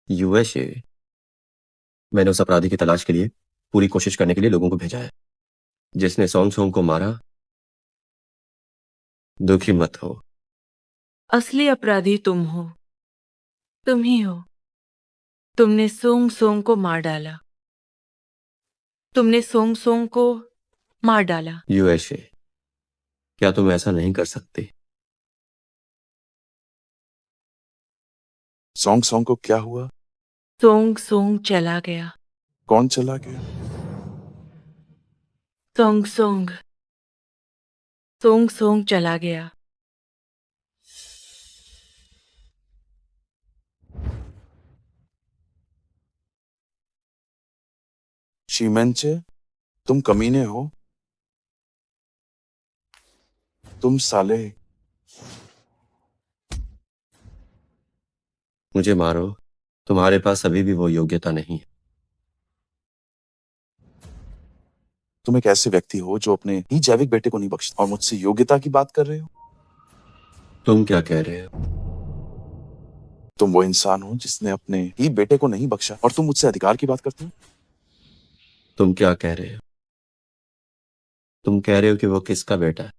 D: यूएसए, मैंने उस अपराधी की तलाश के लिए पूरी कोशिश करने के लिए लोगों को भेजा है जिसने सोंग सोंग को मारा। दुखी मत हो।
A: असली अपराधी तुम हो। तुम ही हो। तुमने सोंग सोंग को मार डाला। तुमने सोंग सोंग को मार डाला।
D: यूएसए, क्या तुम ऐसा नहीं कर सकते?
F: सॉन्ग सॉन्ग को क्या हुआ?
A: सोंग सोंग चला गया।
F: कौन चला गया?
A: Song song. सोंग सोंग चला गया।
F: शीमेंचे, तुम कमीने हो। तुम साले।
D: मुझे मारो, तुम्हारे पास अभी भी वो योग्यता नहीं है।
F: तुम एक ऐसे व्यक्ति हो जो अपने ही जैविक बेटे को नहीं बख्शते और मुझसे योग्यता की बात कर रहे हो।
D: तुम क्या कह रहे हो?
F: तुम वो इंसान हो जिसने अपने ही बेटे को नहीं बख्शा और तुम मुझसे अधिकार की बात करते हो।
D: तुम क्या कह रहे हो? तुम कह रहे हो कि वो किसका बेटा है?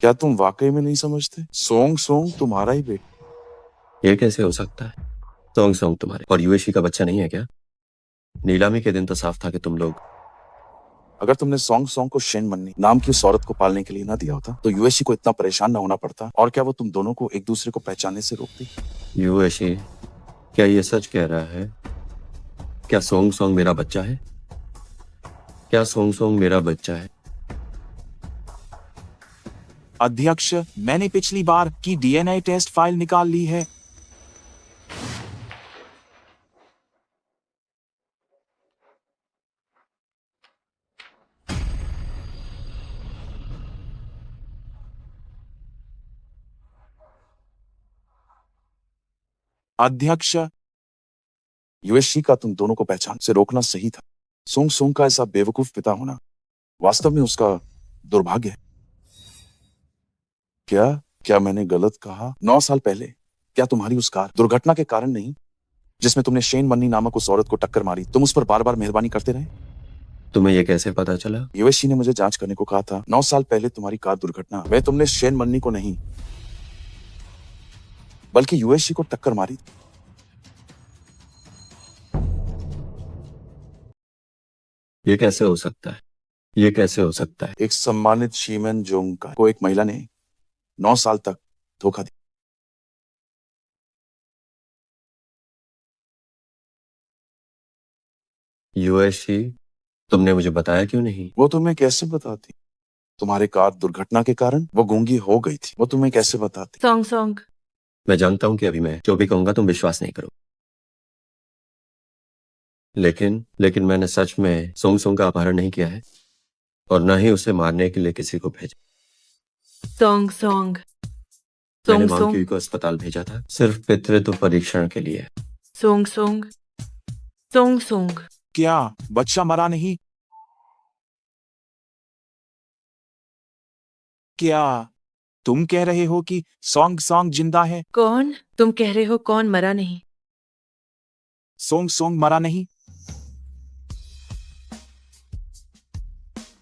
F: क्या तुम वाकई में नहीं समझते? सोंग सोंग तुम्हारा ही बेटा।
D: ये कैसे हो सकता है? सोंग सोंग तुम्हारे और यूएशी का बच्चा नहीं है क्या? नीलामी के दिन तो साफ था कि तुम लोग।
F: अगर तुमने सोंग सोंग को शेन मन्नी नाम की उस औरत को पालने के लिए ना दिया होता तो यूएशी को इतना परेशान ना होना पड़ता, और क्या वो तुम दोनों को एक दूसरे को पहचानने से रोकती?
D: यूएशी क्या ये सच कह रहा है? क्या सोंग सोंग मेरा बच्चा है? क्या सोंग सोंग मेरा बच्चा है?
G: अध्यक्ष, मैंने पिछली बार की डीएनए टेस्ट फाइल निकाल ली है। अध्यक्ष,
F: यूएशी का तुम दोनों को पहचान से रोकना सही था। सोंग सोंग का ऐसा बेवकूफ पिता होना वास्तव में उसका दुर्भाग्य है। क्या क्या मैंने गलत कहा? 9 साल पहले क्या तुम्हारी उस कार दुर्घटना के कारण नहीं, जिसमें तुमने शेन मन्नी नामक उस औरत को टक्कर मारी, तुम उस पर बार बार मेहरबानी करते रहे?
D: तुम्हें ये कैसे पता चला?
F: यूएशी ने मुझे जांच करने को कहा था। 9 साल पहले तुम्हारी कार दुर्घटना में तुमने शेन मन्नी को नहीं बल्कि यूएशी को टक्कर मारी।
D: ये कैसे हो सकता है? ये कैसे हो सकता है?
F: एक सम्मानित शीमेन जोंग का को एक महिला ने 9 साल तक धोखा दिया।
D: यूएशी तुमने मुझे बताया क्यों नहीं?
F: वो तुम्हें कैसे बताती? तुम्हारे कार दुर्घटना के कारण वो गूंगी हो गई थी। वो तुम्हें कैसे बताती?
A: सोंग सोंग,
D: मैं जानता हूं कि अभी मैं जो भी कहूंगा तुम विश्वास नहीं करो, लेकिन मैंने सच में सोंग सोंग का अपहरण नहीं किया है और न ही उसे मारने के लिए किसी को भेजा।
A: सोंग सोंग,
D: मैंने
A: सोंग सोंग,
D: मांग को अस्पताल भेजा था सिर्फ पितृत्व परीक्षण के लिए।
A: Song song, song song.
G: क्या बच्चा मरा नहीं? क्या तुम कह रहे हो कि सोंग सोंग जिंदा है?
A: कौन? तुम कह रहे हो कौन मरा नहीं?
G: सोंग सोंग मरा नहीं?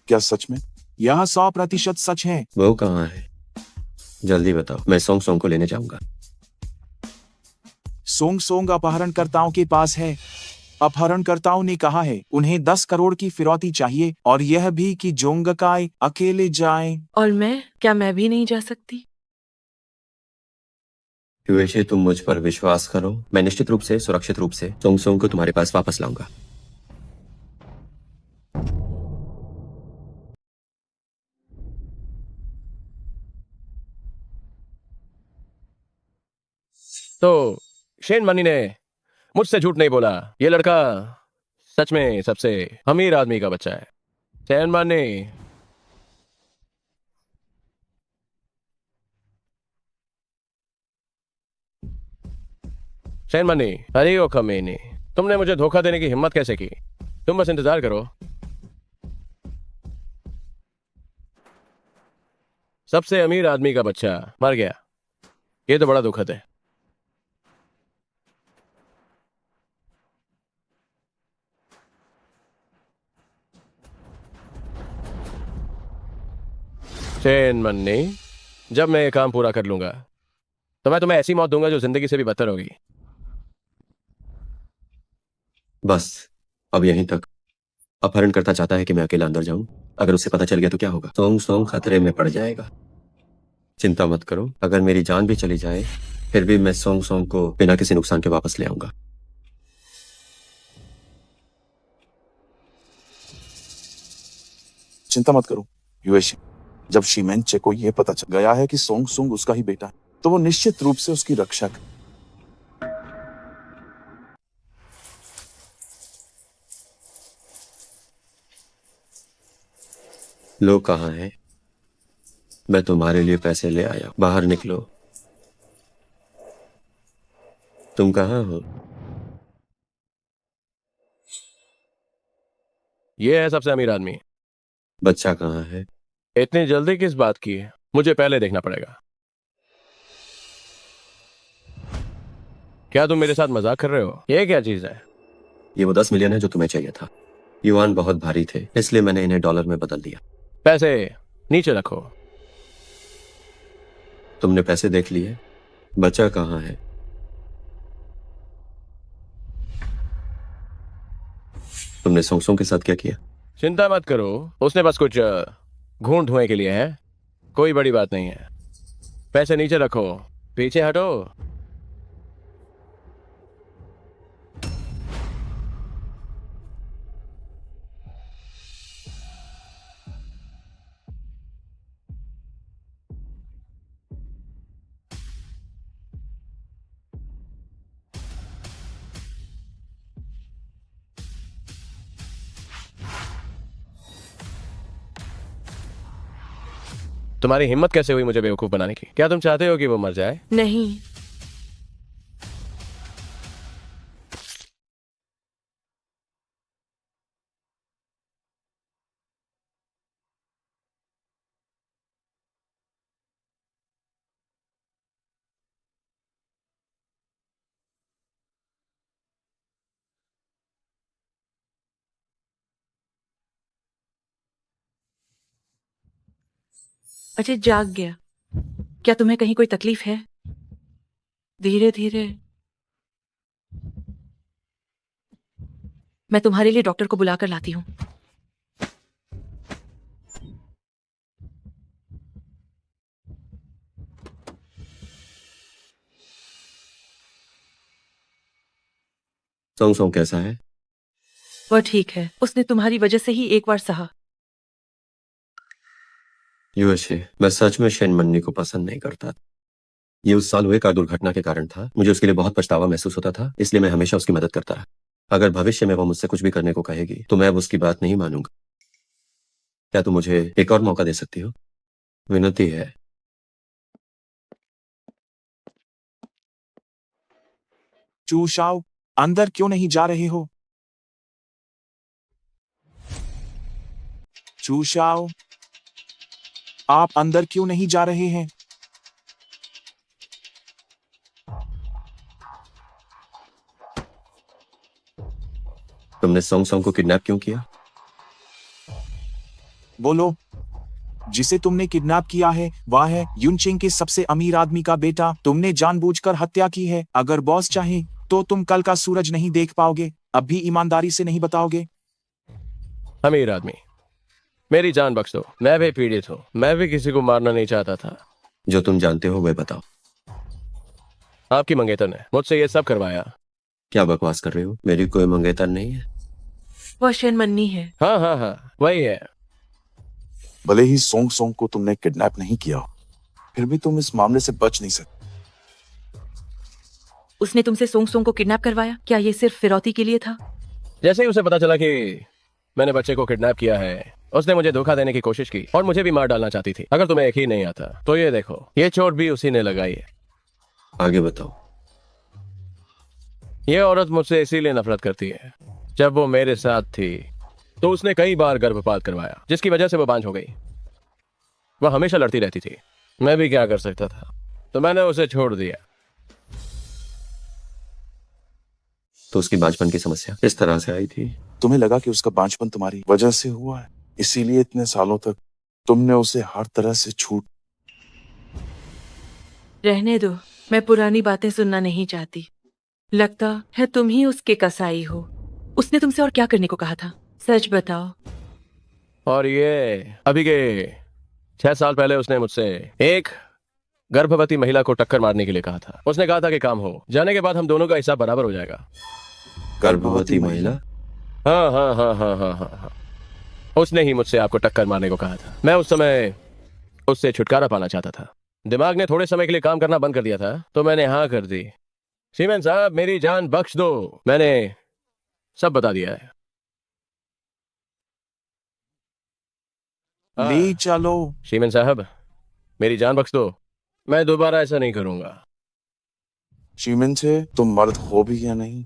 F: क्या सच में?
G: यह 100% सच है।
D: वो कहाँ है? जल्दी बताओ, मैं सोंग सोंग को लेने जाऊंगा।
G: सोंग सोंग अपहरणकर्ताओं के पास है। अपहरणकर्ताओं ने कहा है उन्हें 10 करोड़ की फिरौती चाहिए और यह भी कि जोंगकाई अकेले जाएं।
A: और क्या मैं भी नहीं जा सकती?
D: यूएशी तुम मुझ पर विश्वास करो, मैं निश्चित रूप से सुरक्षित रूप से सोंग सोंग को तुम्हारे पास वापस लाऊंगा।
E: तो शेन मनी ने मुझसे झूठ नहीं बोला। ये लड़का सच में सबसे अमीर आदमी का बच्चा है। शेन मनी, शेन मनी, हरी ओ खमीनी, तुमने मुझे धोखा देने की हिम्मत कैसे की? तुम बस इंतजार करो। सबसे अमीर आदमी का बच्चा मर गया। ये तो बड़ा दुखद है। शेन मन्नी, जब मैं ये काम पूरा कर लूंगा तो मैं तुम्हें ऐसी मौत दूंगा जो जिंदगी से भी बदतर होगी।
D: बस अब यहीं तक। अपहरणकर्ता चाहता है कि मैं अकेला अंदर जाऊं। अगर उसे पता चल गया तो क्या होगा? सोंग सोंग खतरे में पड़ जाएगा। चिंता मत करो, अगर मेरी जान भी चली जाए फिर भी मैं सोंग सोंग को बिना किसी नुकसान के वापस ले आऊंगा।
F: चिंता मत करो यूएशी, जब शीमेंचे को यह पता चल गया है कि सोंग सोंग उसका ही बेटा है तो वो निश्चित रूप से उसकी रक्षा करे।
D: लोग कहाँ हैं? मैं तुम्हारे लिए पैसे ले आया, बाहर निकलो। तुम कहाँ हो?
E: ये है सबसे अमीर आदमी।
D: बच्चा कहाँ है?
E: इतनी जल्दी किस बात की है? मुझे पहले देखना पड़ेगा। क्या तुम मेरे साथ मजाक कर रहे हो? ये क्या चीज है?
D: ये वो 10 मिलियन है जो तुम्हें चाहिए था। युआन बहुत भारी थे, इसलिए मैंने इन्हें डॉलर में बदल दिया।
E: पैसे नीचे रखो।
D: तुमने पैसे देख लिए, बचा कहाँ है? तुमने सोंगसोंग के साथ क्या किया?
E: चिंता मत करो, उसने बस कुछ घूंट धुएं के लिए है, कोई बड़ी बात नहीं है। पैसे नीचे रखो, पीछे हटो। तुम्हारी हिम्मत कैसे हुई मुझे बेवकूफ बनाने की? क्या तुम चाहते हो कि वो मर जाए?
A: नहीं, अजय जाग गया। क्या तुम्हें कहीं कोई तकलीफ है? धीरे धीरे। मैं तुम्हारे लिए डॉक्टर को बुलाकर लाती हूँ।
D: सोंगसोंग कैसा है?
A: वह ठीक है, उसने तुम्हारी वजह से ही एक बार सहा।
D: यूएसए, मैं सच में शेन मन्नी को पसंद नहीं करता। ये उस साल हुए कार दुर्घटना के कारण था। मुझे उसके लिए बहुत पछतावा महसूस होता था, इसलिए मैं हमेशा उसकी मदद करता रहा। अगर भविष्य में वो मुझसे कुछ भी करने को कहेगी तो मैं अब उसकी बात नहीं मानूंगा। क्या तुम मुझे एक और मौका दे सकती हो? विनती है।
G: चूशाओ, अंदर क्यों नहीं जा रहे हो? चूशाओ, आप अंदर क्यों नहीं जा रहे हैं?
D: तुमने सोंगसोंग को किडनैप क्यों किया?
G: बोलो। जिसे तुमने किडनैप किया है वह है युनचेंग के सबसे अमीर आदमी का बेटा। तुमने जानबूझकर हत्या की है। अगर बॉस चाहे तो तुम कल का सूरज नहीं देख पाओगे। अब भी ईमानदारी से नहीं बताओगे?
E: अमीर आदमी, मेरी जान बख्श दो। मैं भी पीड़ित हूँ, मैं भी किसी को मारना नहीं चाहता था।
D: जो तुम जानते हो वह बताओ।
E: आपकी मंगेतर ने मुझसे ये सब करवाया।
D: क्या बकवास कर रहे हो? मेरी कोई मंगेतर नहीं है।
A: वह शेन मन्नी है।
E: हाँ हाँ हाँ, वही है।
F: भले ही सोंगसोंग को तुमने किडनैप नहीं किया, फिर भी तुम इस मामले से बच नहीं सकते।
A: उसने तुमसे सोंगसोंग को किडनैप करवाया? क्या ये सिर्फ फिरौती के लिए था?
E: जैसे ही उसे पता चला कि मैंने बच्चे को किडनैप किया है, उसने मुझे धोखा देने की कोशिश की और मुझे भी मार डालना चाहती थी। अगर तुम्हें एक ही नहीं आता तो ये देखो, ये चोट भी उसी ने लगाई है।
D: आगे बताओ।
E: ये औरत मुझसे इसीलिए नफरत करती है। जब वो मेरे साथ थी तो उसने कई बार गर्भपात करवाया, जिसकी वजह से वो बांझ हो गई। वह हमेशा लड़ती रहती थी। मैं भी क्या कर सकता था, तो मैंने उसे छोड़ दिया।
D: तो उसकी बांझपन की समस्या इस तरह से आई थी?
F: तुम्हें लगा कि उसका बांझपन तुम्हारी वजह से हुआ है, इसीलिए इतने सालों तक तुमने उसे हर तरह से छूट।
A: रहने दो, मैं पुरानी बातें सुनना नहीं चाहती। लगता है तुम ही उसके कसाई हो। उसने तुमसे और क्या करने को कहा था? सच बताओ।
E: और ये अभी के 6 साल पहले उसने मुझसे एक गर्भवती महिला को टक्कर मारने के लिए कहा था। उसने कहा था कि काम हो जाने के बाद हम दोनों का हिसाब बराबर हो जाएगा।
D: गर्भवती महिला?
E: हाँ हाँ हाँ हाँ हाँ हाँ हाँ, उसने ही मुझसे आपको टक्कर मारने को कहा था। मैं उस समय उससे छुटकारा पाना चाहता था। दिमाग ने थोड़े समय के लिए काम करना बंद कर दिया था, तो मैंने हाँ कर दी। सीमेन साहब, मेरी जान बख्श दो, मैंने सब बता दिया है।
G: ले चलो।
E: सीमेन साहब, मेरी जान बख्श दो, मैं दोबारा ऐसा नहीं करूंगा।
F: शीमेन से तुम मर्द हो भी या नहीं,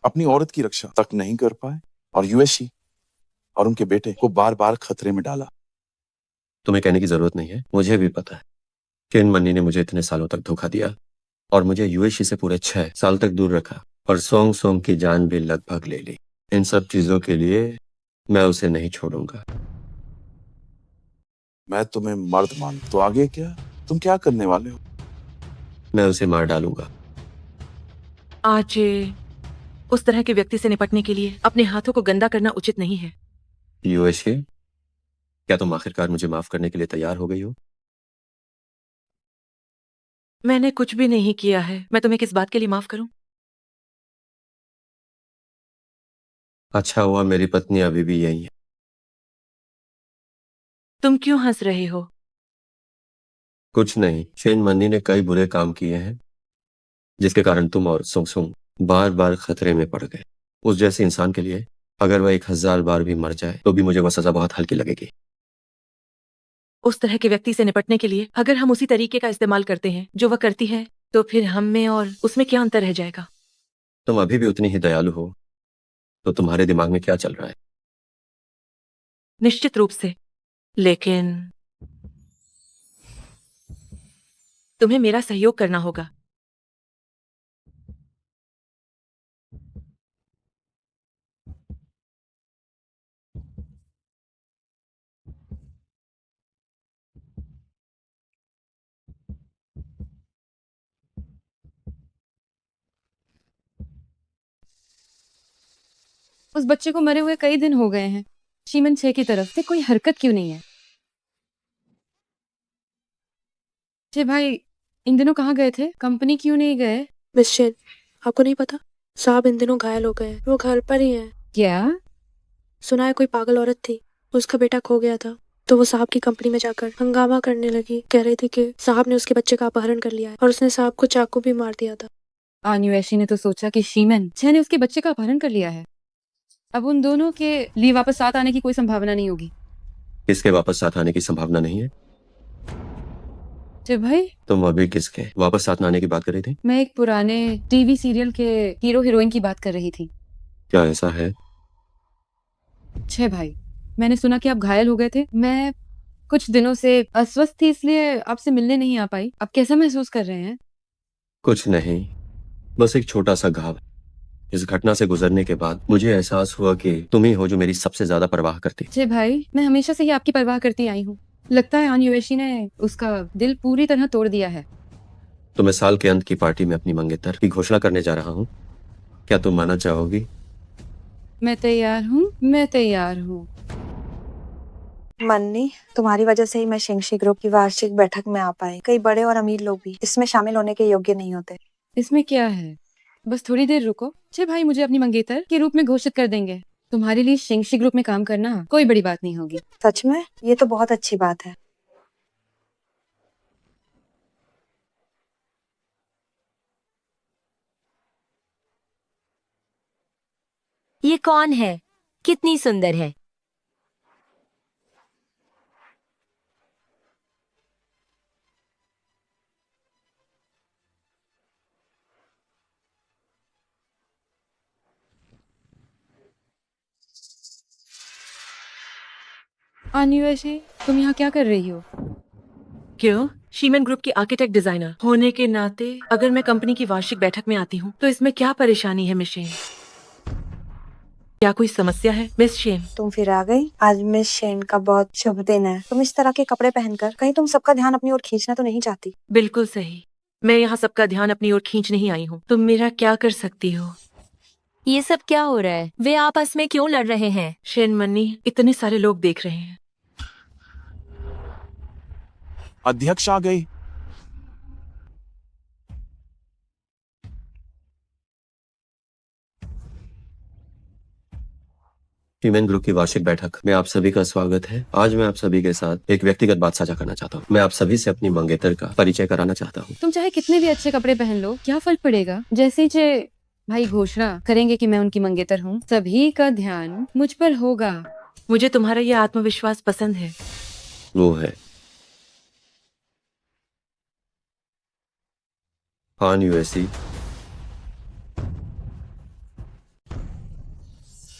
F: अपनी औरत की रक्षा तक नहीं कर पाए और यूएससी और उनके बेटे को बार बार खतरे में डाला।
D: तुम्हें कहने की जरूरत नहीं है, मुझे भी पता है कि इन मन्नी ने मुझे इतने सालों तक धोखा दिया। और मुझे यूएशी से पूरे 6 साल तक दूर रखा और सोंग सोंग की जान भी लगभग ले ली। इन सब चीजों के लिए मैं उसे नहीं छोड़ूंगा।
F: मैं तुम्हें मर्द मान, तो आगे क्या? तुम क्या करने वाले हो?
D: मैं उसे मार डालूंगा।
A: आज उस तरह के व्यक्ति से निपटने के लिए अपने हाथों को गंदा करना उचित नहीं है।
D: यूएशी, क्या तुम आखिरकार मुझे माफ करने के लिए तैयार हो गई हो?
A: मैंने कुछ भी नहीं किया है, मैं तुम्हें किस बात के लिए माफ करूं?
D: अच्छा हुआ मेरी पत्नी अभी भी यही है।
A: तुम क्यों हंस रहे हो?
D: कुछ नहीं, शेन मन्नी ने कई बुरे काम किए हैं जिसके कारण तुम और सुंग सुंग बार बार खतरे में पड़ गए। उस जैसे इंसान के लिए अगर वह 1000 बार भी मर जाए तो भी मुझे वह सजा बहुत हल्की लगेगी।
A: उस तरह के व्यक्ति से निपटने के लिए अगर हम उसी तरीके का इस्तेमाल करते हैं जो वह करती है, तो फिर हम में और उसमें क्या अंतर रह जाएगा?
D: तुम अभी भी उतनी ही दयालु हो, तो तुम्हारे दिमाग में क्या चल रहा है?
A: निश्चित रूप से, लेकिन तुम्हें मेरा सहयोग करना होगा।
C: उस बच्चे को मरे हुए कई दिन हो गए हैं। शीमन 6 की तरफ से कोई हरकत क्यों नहीं है? जे भाई, इन दिनों कहाँ गए थे? कंपनी क्यों नहीं गए?
B: मिस शेन, आपको नहीं पता? साहब इन दिनों घायल हो गए हैं, वो घर पर ही हैं।
C: क्या?
B: सुना है कोई पागल औरत थी, उसका बेटा खो गया था, तो वो साहब की कंपनी में जाकर हंगामा करने लगी। कह रही थी कि साहब ने उसके बच्चे का अपहरण कर लिया है और उसने साहब को चाकू भी मार दिया था।
C: आन्युएशी ने तो सोचा कि शीमन 6 ने उसके बच्चे का अपहरण कर लिया है। अब उन दोनों के लिए वापस साथ आने की कोई संभावना नहीं होगी।
D: किसके वापस साथ आने की संभावना नहीं है?
C: जे भाई,
D: तुम अभी किसके वापस साथ न आने की बात कर रही थी?
C: मैं एक पुराने टीवी सीरियल के हीरो हीरोइन की बात कर रही थी।
D: क्या ऐसा है?
C: छे भाई, मैंने सुना कि आप घायल हो गए थे। मैं कुछ दिनों से अस्वस्थ थी, इसलिए आपसे मिलने नहीं आ पाई। आप कैसा महसूस कर रहे हैं?
D: कुछ नहीं, बस एक छोटा सा घाव। इस घटना से गुजरने के बाद मुझे एहसास हुआ कि तुम ही हो जो मेरी सबसे ज्यादा परवाह करती।
C: छे भाई, मैं हमेशा से ही आपकी परवाह करती आई हूँ। लगता है आन्युएशी ने उसका दिल पूरी तरह तोड़ दिया है।
D: तो मैं साल के अंत की पार्टी में अपनी मंगेतर की घोषणा करने जा रहा हूँ। क्या तुम माना चाहोगी?
C: मैं तैयार हूँ, मैं तैयार हूँ।
M: मन्नी, तुम्हारी वजह से ही मैं शेंगशी ग्रुप की वार्षिक बैठक में आ पाई। कई बड़े और अमीर लोग भी इसमें शामिल होने के योग्य नहीं होते।
C: इसमें क्या है, बस थोड़ी देर रुको। छे भाई मुझे अपनी मंगेतर के रूप में घोषित कर देंगे। तुम्हारे लिए शेंगशी ग्रुप में काम करना कोई बड़ी बात नहीं होगी।
M: सच में? ये तो बहुत अच्छी बात है।
K: ये कौन है? कितनी सुंदर है।
C: आन्युएशी, तुम यहाँ क्या कर रही हो?
A: क्यों? शीमन ग्रुप की आर्किटेक्ट डिजाइनर होने के नाते अगर मैं कंपनी की वार्षिक बैठक में आती हूँ तो इसमें क्या परेशानी है मिस शेन? क्या कोई समस्या है मिस शेन?
M: तुम फिर आ गई। आज मिस शेन का बहुत शुभ दिन है। तुम इस तरह के कपड़े पहनकर कहीं तुम सबका ध्यान अपनी ओर खींचना तो नहीं चाहती?
A: बिल्कुल सही, मैं यहाँ सबका ध्यान अपनी ओर खींच नहीं आई हूँ। तुम मेरा क्या कर सकती हो?
K: ये सब क्या हो रहा है? वे आपस में क्यों लड़ रहे हैं?
A: शेन मन्नी, इतने सारे लोग देख रहे हैं।
G: अध्यक्ष आ गए।
D: शीमन ग्रुप की वार्षिक बैठक में आप सभी का स्वागत है। आज मैं आप सभी के साथ एक व्यक्तिगत बात साझा करना चाहता हूँ। मैं आप सभी से अपनी मंगेतर का परिचय कराना चाहता हूँ।
C: तुम चाहे कितने भी अच्छे कपड़े पहन लो, क्या फर्क पड़ेगा? जैसे ही जे भाई घोषणा करेंगे कि मैं उनकी मंगेतर हूँ, सभी का ध्यान मुझ पर होगा।
A: मुझे तुम्हारा ये आत्मविश्वास पसंद है।
D: वो है हान यूएसी,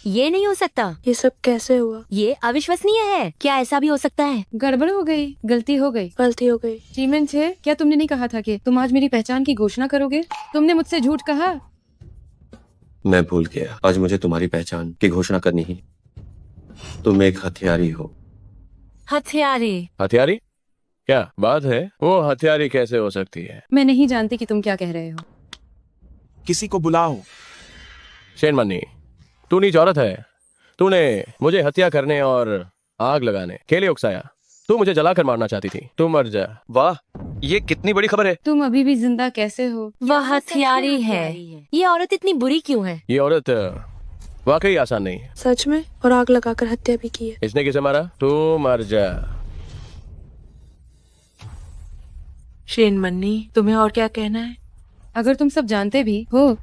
K: ये नहीं हो सकता।
B: ये सब कैसे हुआ?
K: ये अविश्वसनीय है। क्या ऐसा भी हो सकता है?
C: गड़बड़ हो गई, गलती हो गई।
B: गलती हो गई।
C: शीमन छे, क्या तुमने नहीं कहा था कि तुम आज मेरी पहचान की घोषणा करोगे? तुमने मुझसे झूठ कहा।
D: मैं भूल गया, आज मुझे तुम्हारी पहचान की घोषणा करनी ही। तुम एक हथियारी हो।
K: हथियारे?
E: हथियारी? क्या बात है? वो हथियारी कैसे हो सकती है?
C: मैं नहीं जानती कि तुम क्या कह रहे हो।
G: किसी को बुलाओ।
E: शेन मन्नी, तू नीच औरत है। तूने मुझे हत्या करने और आग लगाने के लिए उकसाया। तू मुझे जलाकर मारना चाहती थी। तू मर जा।
J: वाह, ये कितनी बड़ी खबर है।
C: तुम अभी भी जिंदा कैसे हो?
K: वह हथियारी है। ये औरत इतनी बुरी क्यों है?
E: ये औरत वाकई आसान नहीं है।
B: सच में? और आग लगाकर हत्या भी की है।
E: इसने किसे मारा? तू मर जा।
A: शेन मन्नी, तुम्हें और क्या कहना है?
C: अगर तुम सब जानते भी हो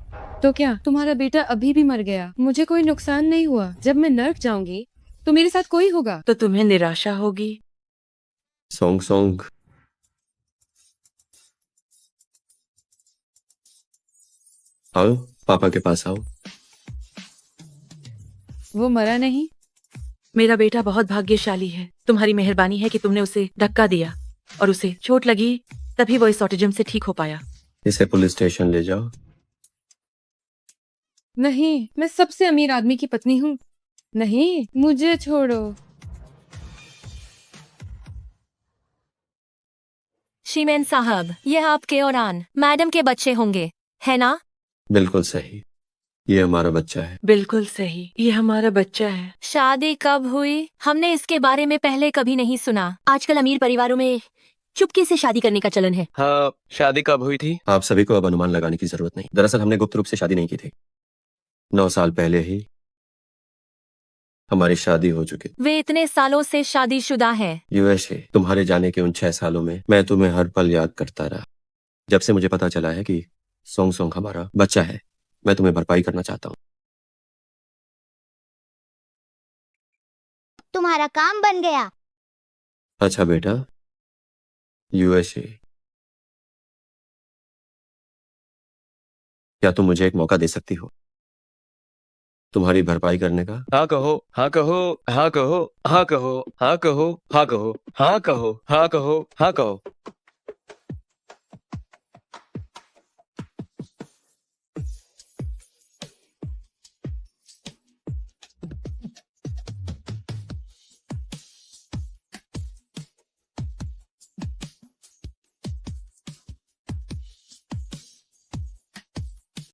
C: तो क्या तुम्हारा बेटा अभी भी मर गया? मुझे कोई नुकसान नहीं हुआ। जब मैं नर्क जाऊंगी तो मेरे साथ कोई होगा।
A: तो तुम्हें निराशा होगी।
D: सोंग सोंग, आओ, पापा के पास आओ।
C: वो मरा नहीं।
A: मेरा बेटा बहुत भाग्यशाली है। तुम्हारी मेहरबानी है कि तुमने उसे धक्का दिया और उसे चोट लगी, तभी वो इस ऑटिज्म से ठीक हो पाया।
D: इसे पुलिस स्टेशन ले जाओ।
C: नहीं, मैं सबसे अमीर आदमी की पत्नी हूँ। नहीं, मुझे छोड़ो।
K: शीमेन साहब, यह आपके और आन मैडम के बच्चे होंगे, है ना?
D: बिल्कुल सही, ये हमारा बच्चा है।
A: बिल्कुल सही, ये हमारा बच्चा है।
K: शादी कब हुई? हमने इसके बारे में पहले कभी नहीं सुना। आजकल अमीर परिवारों में चुपके से शादी करने का चलन है।
J: हाँ, शादी कब हुई थी?
D: आप सभी को अब अनुमान लगाने की जरूरत नहीं। दरअसल हमने गुप्त रूप से शादी नहीं की थी। 9 साल पहले ही हमारी शादी हो चुकी।
K: वे इतने सालों से शादीशुदा हैं।
D: यूएसए, तुम्हारे जाने के उन 6 सालों में मैं तुम्हें हर पल याद करता रहा। जब से मुझे पता चला है कि सोंग सोंग हमारा बच्चा है, मैं तुम्हें भरपाई करना चाहता हूँ।
I: तुम्हारा काम बन गया।
D: अच्छा बेटा, यूएसए, क्या तुम मुझे एक मौका दे सकती हो तुम्हारी भरपाई करने का?
J: हाँ कहो, हाँ कहो, हाँ कहो, हाँ कहो, हाँ कहो, हाँ कहो, हाँ कहो, हाँ कहो, हाँ कहो।